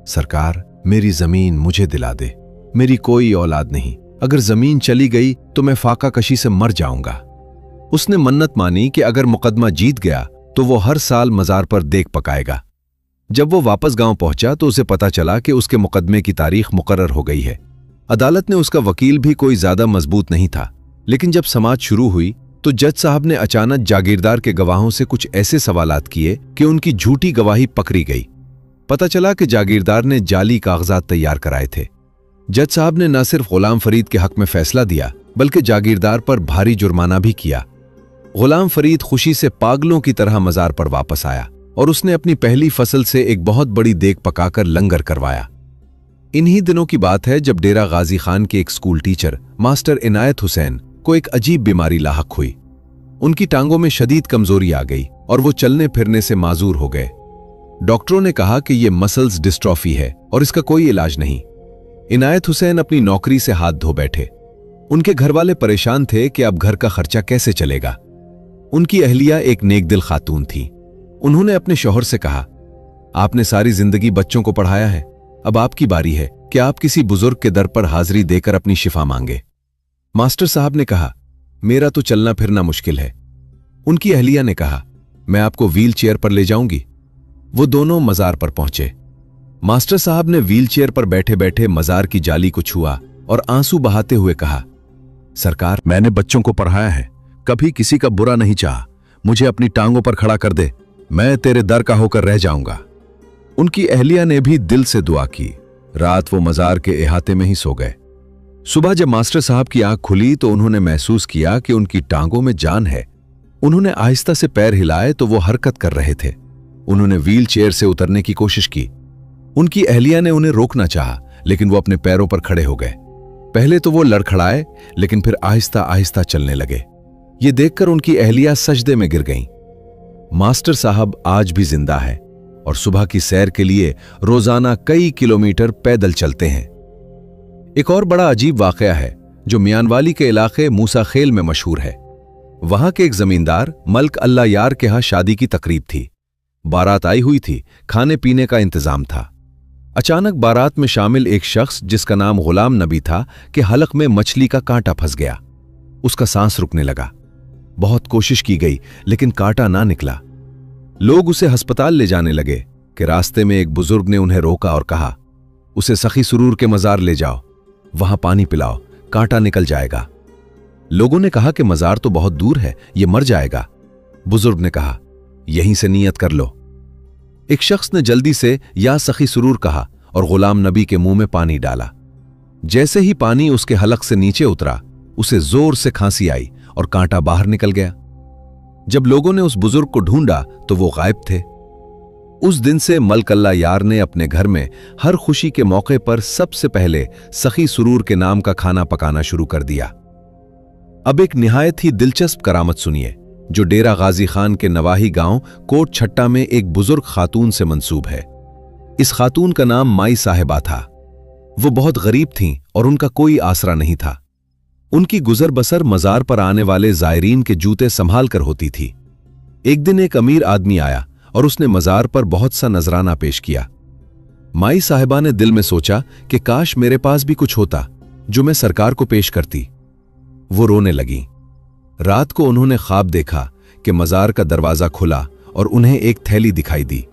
सरकार मेरी जमीन मुझे दिला दे, मेरी कोई औलाद नहीं, अगर जमीन चली गई तो मैं फाका कशी से मर जाऊंगा। उसने मन्नत मानी कि अगर मुकदमा जीत गया तो वो हर साल मजार पर देख पकाएगा। जब वो वापस गांव पहुंचा तो उसे पता चला कि उसके मुकदमे की तारीख मुकर्रर हो गई है। अदालत ने उसका वकील भी कोई ज्यादा मजबूत नहीं था, लेकिन जब समाअत शुरू हुई तो जज साहब ने अचानक जागीरदार के गवाहों से कुछ ऐसे सवालात किए कि उनकी झूठी गवाही पकड़ी गई। पता चला कि जागीरदार ने जाली कागजात तैयार कराए थे। जज साहब ने न सिर्फ गुलाम फरीद के हक में फैसला दिया बल्कि जागीरदार पर भारी जुर्माना भी किया। गुलाम फरीद खुशी से पागलों की तरह मजार पर वापस आया और उसने अपनी पहली फसल से एक बहुत बड़ी देग पकाकर लंगर करवाया। इन्हीं दिनों की बात है जब डेरा गाजी खान के एक स्कूल टीचर मास्टर इनायत हुसैन को एक अजीब बीमारी लाहक हुई। उनकी टांगों में शदीद कमजोरी आ गई और वो चलने फिरने से माजूर हो गए। डॉक्टरों ने कहा कि यह मसल्स डिस्ट्रॉफी है और इसका कोई इलाज नहीं। इनायत हुसैन अपनी नौकरी से हाथ धो बैठे। उनके घरवाले परेशान थे कि अब घर का खर्चा कैसे चलेगा। उनकी अहलिया एक नेकदिल खातून थी। उन्होंने अपने शौहर से कहा, आपने सारी जिंदगी बच्चों को पढ़ाया है, अब आपकी बारी है कि आप किसी बुजुर्ग के दर पर हाजिरी देकर अपनी शिफा मांगे। मास्टर साहब ने कहा, मेरा तो चलना फिरना मुश्किल है। उनकी अहलिया ने कहा, मैं आपको व्हील चेयर पर ले जाऊंगी। वो दोनों मजार पर पहुंचे। मास्टर साहब ने व्हील चेयर पर बैठे बैठे मजार की जाली को छुआ और आंसू बहाते हुए कहा, सरकार, मैंने बच्चों को पढ़ाया है, कभी किसी का बुरा नहीं चाहा, मुझे अपनी टांगों पर खड़ा कर दे, मैं तेरे दर का होकर रह जाऊंगा। उनकी अहलिया ने भी दिल से दुआ की। रात वो मजार के इहाते में ही सो गए। सुबह जब मास्टर साहब की आंख खुली तो उन्होंने महसूस किया कि उनकी टांगों में जान है। उन्होंने आहिस्ता से पैर हिलाए तो वो हरकत कर रहे थे। उन्होंने व्हील चेयर से उतरने की कोशिश की। उनकी अहलिया ने उन्हें रोकना चाहा, लेकिन वो अपने पैरों पर खड़े हो गए। पहले तो वो लड़खड़ाए, लेकिन फिर आहिस्ता आहिस्ता चलने लगे। ये देखकर उनकी अहलिया सजदे में गिर गईं। मास्टर साहब आज भी जिंदा है और सुबह की सैर के लिए रोजाना कई किलोमीटर पैदल चलते हैं। एक और बड़ा अजीब वाकया है जो मियांवाली के इलाके मूसा खेल में मशहूर है। वहां के एक जमींदार मल्क अल्लाह यार के यहां शादी की तकरीब थी। बारात आई हुई थी, खाने पीने का इंतजाम था। अचानक बारात में शामिल एक शख्स जिसका नाम गुलाम नबी था कि हलक में मछली का कांटा फंस गया। उसका सांस रुकने लगा। बहुत कोशिश की गई लेकिन कांटा ना निकला। लोग उसे अस्पताल ले जाने लगे कि रास्ते में एक बुजुर्ग ने उन्हें रोका और कहा, उसे सखी सुरूर के मजार ले जाओ, वहां पानी पिलाओ, कांटा निकल जाएगा। लोगों ने कहा कि मजार तो बहुत दूर है, यह मर जाएगा। बुजुर्ग ने कहा, यहीं से नियत कर लो। एक शख्स ने जल्दी से या सखी सुरूर कहा और गुलाम नबी के मुंह में पानी डाला। जैसे ही पानी उसके हलक से नीचे उतरा, उसे जोर से खांसी आई और कांटा बाहर निकल गया। जब लोगों ने उस बुजुर्ग को ढूंढा तो वो गायब थे। उस दिन से मल्क अल्लाह यार ने अपने घर में हर खुशी के मौके पर सबसे पहले सखी सुरूर के नाम का खाना पकाना शुरू कर दिया। अब एक निहायत ही दिलचस्प करामत सुनिए जो डेरा गाजी खान के नवाही गांव कोट छट्टा में एक बुजुर्ग खातून से मंसूब है। इस खातून का नाम माई साहिबा था। वो बहुत गरीब थीं और उनका कोई आसरा नहीं था। उनकी गुजर बसर मजार पर आने वाले जायरीन के जूते संभाल कर होती थी। एक दिन एक अमीर आदमी आया और उसने मजार पर बहुत सा नजराना पेश किया। माई साहिबा ने दिल में सोचा कि काश मेरे पास भी कुछ होता जो मैं सरकार को पेश करती। वो रोने लगी। रात को उन्होंने ख्वाब देखा कि मजार का दरवाजा खुला और उन्हें एक थैली दिखाई दी।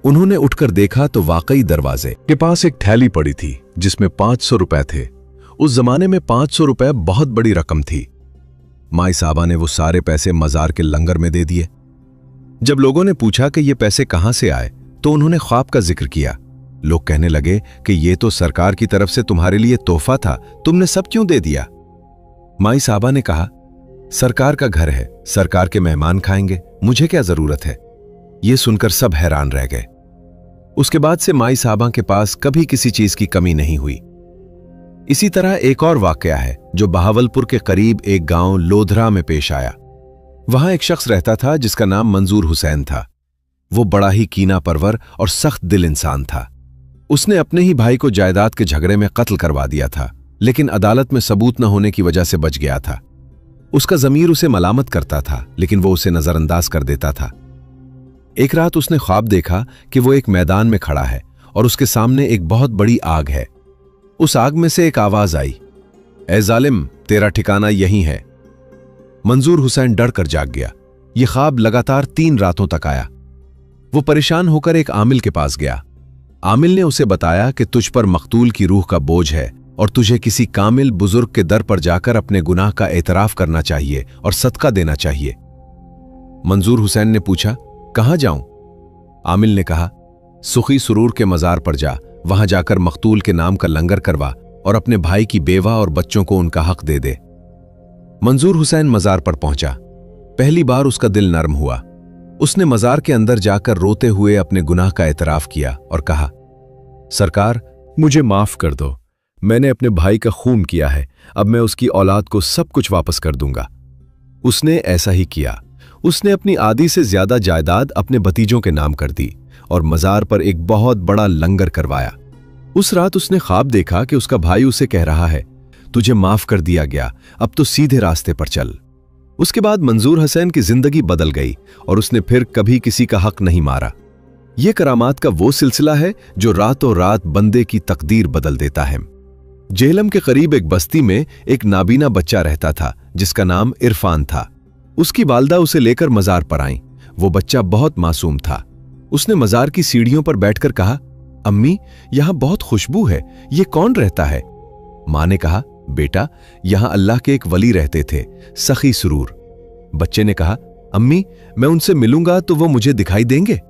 उन्होंने उठकर देखा तो वाकई दरवाजे के पास एक थैली पड़ी थी जिसमें 500 रुपए थे। उस जमाने में 500 रुपए बहुत बड़ी रकम थी। माई साहबा ने वो सारे पैसे मजार के लंगर में दे दिए। जब लोगों ने पूछा कि ये पैसे कहां से आए तो उन्होंने ख्वाब का जिक्र किया। लोग कहने लगे कि ये तो सरकार की तरफ से तुम्हारे लिए तोहफा था, तुमने सब क्यों दे दिया? माई साहबा ने कहा, सरकार का घर है, सरकार के मेहमान खाएंगे, मुझे क्या जरूरत है? ये सुनकर सब हैरान रह गए। उसके बाद से माई साहबा के पास कभी किसी चीज की कमी नहीं हुई। इसी तरह एक और वाकया है जो बहावलपुर के करीब एक गांव लोधरा में पेश आया। वहां एक शख्स रहता था जिसका नाम मंजूर हुसैन था। वो बड़ा ही कीना परवर और सख्त दिल इंसान था। उसने अपने ही भाई को जायदाद के झगड़े में कत्ल करवा दिया था, लेकिन अदालत में सबूत न होने की वजह से बच गया था। उसका ज़मीर उसे मलामत करता था, लेकिन वो उसे नजरअंदाज कर देता था। एक रात उसने ख्वाब देखा कि वो एक मैदान में खड़ा है और उसके सामने एक बहुत बड़ी आग है। उस आग में से एक आवाज आई, ए जालिम, तेरा ठिकाना यहीं है। मंजूर हुसैन डर कर जाग गया। यह ख्वाब लगातार 3 रातों तक आया। वो परेशान होकर एक आमिल के पास गया। आमिल ने उसे बताया कि तुझ पर मकतूल की रूह का बोझ है और तुझे किसी कामिल बुजुर्ग के दर पर जाकर अपने गुनाह का एतराफ करना चाहिए और सदका देना चाहिए। मंजूर हुसैन ने पूछा, कहां जाऊं? आमिल ने कहा, सुखी सुरूर के मजार पर जा, वहां जाकर मकतूल के नाम का लंगर करवा और अपने भाई की बेवा और बच्चों को उनका हक दे दे। मंजूर हुसैन मजार पर पहुंचा। पहली बार उसका दिल नर्म हुआ। उसने मजार के अंदर जाकर रोते हुए अपने गुनाह का एतराफ किया और कहा, सरकार, मुझे माफ कर दो, मैंने अपने भाई का खून किया है, अब मैं उसकी औलाद को सब कुछ वापस कर दूंगा। उसने ऐसा ही किया। उसने अपनी आधी से ज्यादा जायदाद अपने भतीजों के नाम कर दी और मजार पर एक बहुत बड़ा लंगर करवाया। उस रात उसने ख्वाब देखा कि उसका भाई उसे कह रहा है, तुझे माफ कर दिया गया, अब तो सीधे रास्ते पर चल। उसके बाद मंजूर हसैन की जिंदगी बदल गई और उसने फिर कभी किसी का हक नहीं मारा। यह करामात का वो सिलसिला है जो रातों रात बंदे की तकदीर बदल देता है। जेहलम के करीब एक बस्ती में एक नाबीना बच्चा रहता था जिसका नाम इरफान था। उसकी वालदा उसे लेकर मजार पर आईं। वो बच्चा बहुत मासूम था। उसने मजार की सीढ़ियों पर बैठकर कहा, अम्मी, यहां बहुत खुशबू है, ये कौन रहता है? मां ने कहा, बेटा, यहां अल्लाह के एक वली रहते थे, सखी सुरूर। बच्चे ने कहा, अम्मी, मैं उनसे मिलूंगा तो वो मुझे दिखाई देंगे?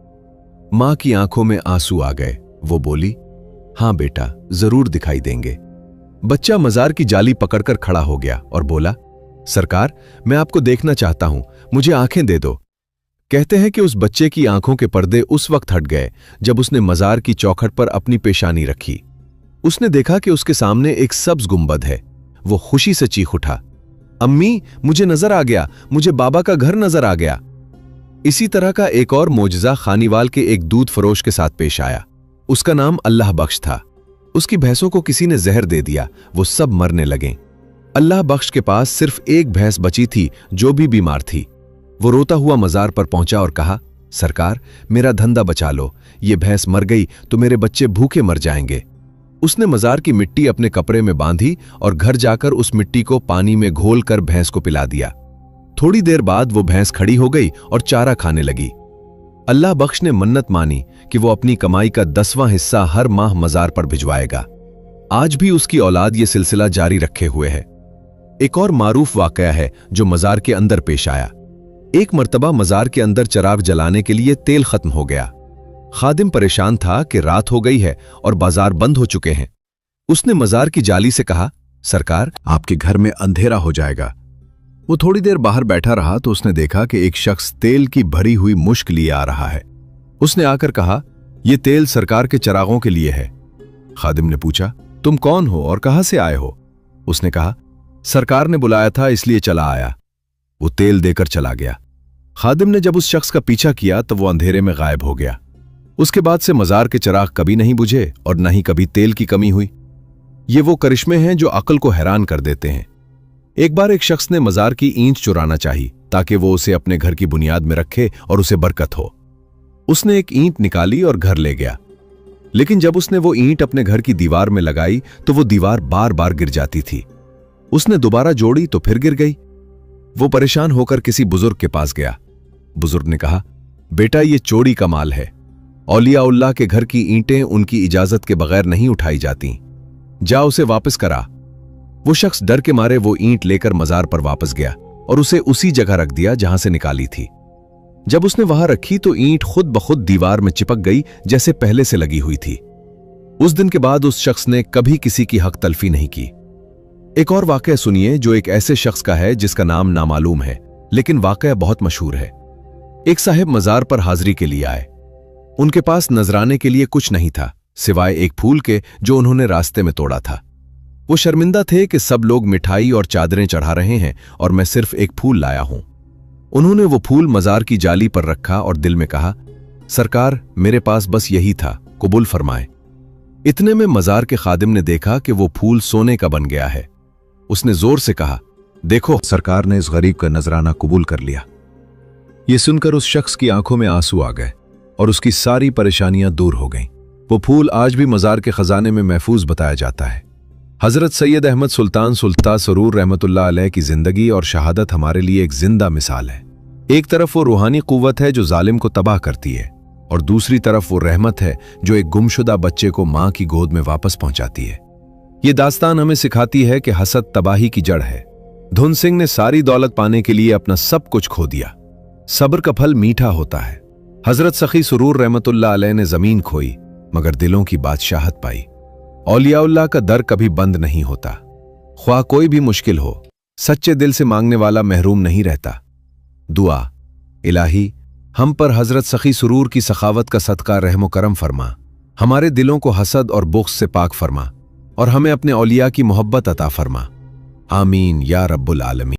मां की आंखों में आंसू आ गए। वो बोली, हां बेटा, जरूर दिखाई देंगे। बच्चा मजार की जाली पकड़कर खड़ा हो गया और बोला, सरकार, मैं आपको देखना चाहता हूं, मुझे आंखें दे दो। कहते हैं कि उस बच्चे की आंखों के पर्दे उस वक्त हट गए जब उसने मजार की चौखट पर अपनी पेशानी रखी। उसने देखा कि उसके सामने एक सब्ज गुंबद है। वो खुशी से चीख उठा, अम्मी, मुझे नजर आ गया, मुझे बाबा का घर नजर आ गया। इसी तरह का एक और मोजज़ा खानीवाल के एक दूध फरोश के साथ पेश आया। उसका नाम अल्लाह बख्श था। उसकी भैंसों को किसी ने जहर दे दिया, वो सब मरने लगे। अल्लाह बख्श के पास सिर्फ एक भैंस बची थी जो भी बीमार थी। वो रोता हुआ मजार पर पहुंचा और कहा, सरकार, मेरा धंधा बचा लो, ये भैंस मर गई तो मेरे बच्चे भूखे मर जाएंगे। उसने मजार की मिट्टी अपने कपड़े में बांधी और घर जाकर उस मिट्टी को पानी में घोलकर भैंस को पिला दिया। थोड़ी देर बाद वो भैंस खड़ी हो गई और चारा खाने लगी। अल्लाह बख्श ने मन्नत मानी कि वो अपनी कमाई का 10वां हिस्सा हर माह मजार पर भिजवाएगा। आज भी उसकी औलाद ये सिलसिला जारी रखे हुए है। एक और मारूफ वाकया है जो मजार के अंदर पेश आया। एक मर्तबा मजार के अंदर चिराग जलाने के लिए तेल खत्म हो गया। खादिम परेशान था कि रात हो गई है और बाजार बंद हो चुके हैं। उसने मजार की जाली से कहा, सरकार, आपके घर में अंधेरा हो जाएगा। वो थोड़ी देर बाहर बैठा रहा तो उसने देखा कि एक शख्स तेल की भरी हुई मुश्क लिए आ रहा है। उसने आकर कहा, यह तेल सरकार के चिरागों के लिए है। खादिम ने पूछा, तुम कौन हो और कहां से आए हो? उसने कहा, सरकार ने बुलाया था इसलिए चला आया। वो तेल देकर चला गया। खादिम ने जब उस शख्स का पीछा किया तो वो अंधेरे में गायब हो गया। उसके बाद से मजार के चिराग कभी नहीं बुझे और न ही कभी तेल की कमी हुई। ये वो करिश्मे हैं जो अक्ल को हैरान कर देते हैं। एक बार एक शख्स ने मजार की ईंट चुराना चाही ताकि वो उसे अपने घर की बुनियाद में रखे और उसे बरकत हो। उसने एक ईंट निकाली और घर ले गया, लेकिन जब उसने वो ईंट अपने घर की दीवार में लगाई तो वो दीवार बार बार गिर जाती थी। उसने दोबारा जोड़ी तो फिर गिर गई। वो परेशान होकर किसी बुजुर्ग के पास गया। बुजुर्ग ने कहा, बेटा, ये चोरी का माल है। औलिया-उल्लाह के घर की ईंटें उनकी इजाजत के बगैर नहीं उठाई जाती। जा उसे वापस करा। वो शख्स डर के मारे वो ईंट लेकर मजार पर वापस गया और उसे उसी जगह रख दिया जहां से निकाली थी। जब उसने वहां रखी तो ईंट खुद ब खुद दीवार में चिपक गई जैसे पहले से लगी हुई थी। उस दिन के बाद उस शख्स ने कभी किसी की हक तलफी नहीं की। एक और वाकया सुनिए जो एक ऐसे शख्स का है जिसका नाम नामालूम है, लेकिन वाकया बहुत मशहूर है। एक साहिब मजार पर हाजिरी के लिए आए। उनके पास नजराने के लिए कुछ नहीं था सिवाय एक फूल के जो उन्होंने रास्ते में तोड़ा था। वो शर्मिंदा थे कि सब लोग मिठाई और चादरें चढ़ा रहे हैं और मैं सिर्फ एक फूल लाया हूं। उन्होंने वो फूल मजार की जाली पर रखा और दिल में कहा, सरकार, मेरे पास बस यही था, कबूल फरमाए। इतने में मजार के खादिम ने देखा कि वो फूल सोने का बन गया है। उसने जोर से कहा, देखो, सरकार ने इस गरीब का नजराना कबूल कर लिया। ये सुनकर उस शख्स की आंखों में आंसू आ गए और उसकी सारी परेशानियां दूर हो गईं। वो फूल आज भी मजार के खजाने में महफूज बताया जाता है। हजरत सैयद अहमद सुल्तान सुल्तान सरूर रहमतुल्लाह अलैह की जिंदगी और शहादत हमारे लिए एक जिंदा मिसाल है। एक तरफ वो रूहानी कुव्वत है जो जालिम को तबाह करती है और दूसरी तरफ वो रहमत है जो एक गुमशुदा बच्चे को मां की गोद में वापस पहुंचाती है। ये दास्तान हमें सिखाती है कि हसद तबाही की जड़ है। धुन सिंह ने सारी दौलत पाने के लिए अपना सब कुछ खो दिया। सब्र का फल मीठा होता है। हजरत सखी सुरूर रहमतुल्लाह अलैह ने जमीन खोई मगर दिलों की बादशाहत पाई। औलिया-उल्लाह का दर कभी बंद नहीं होता। ख्वाह कोई भी मुश्किल हो, सच्चे दिल से मांगने वाला महरूम नहीं रहता। दुआ, इलाही, हम पर हजरत सखी सुरूर की सखावत का सदका रहम करम फरमा। हमारे दिलों को हसद और बुग़्ज़ से पाक फरमा और हमें अपने औलिया की मोहब्बत अता फरमा। आमीन या रब्बुल आलमीन।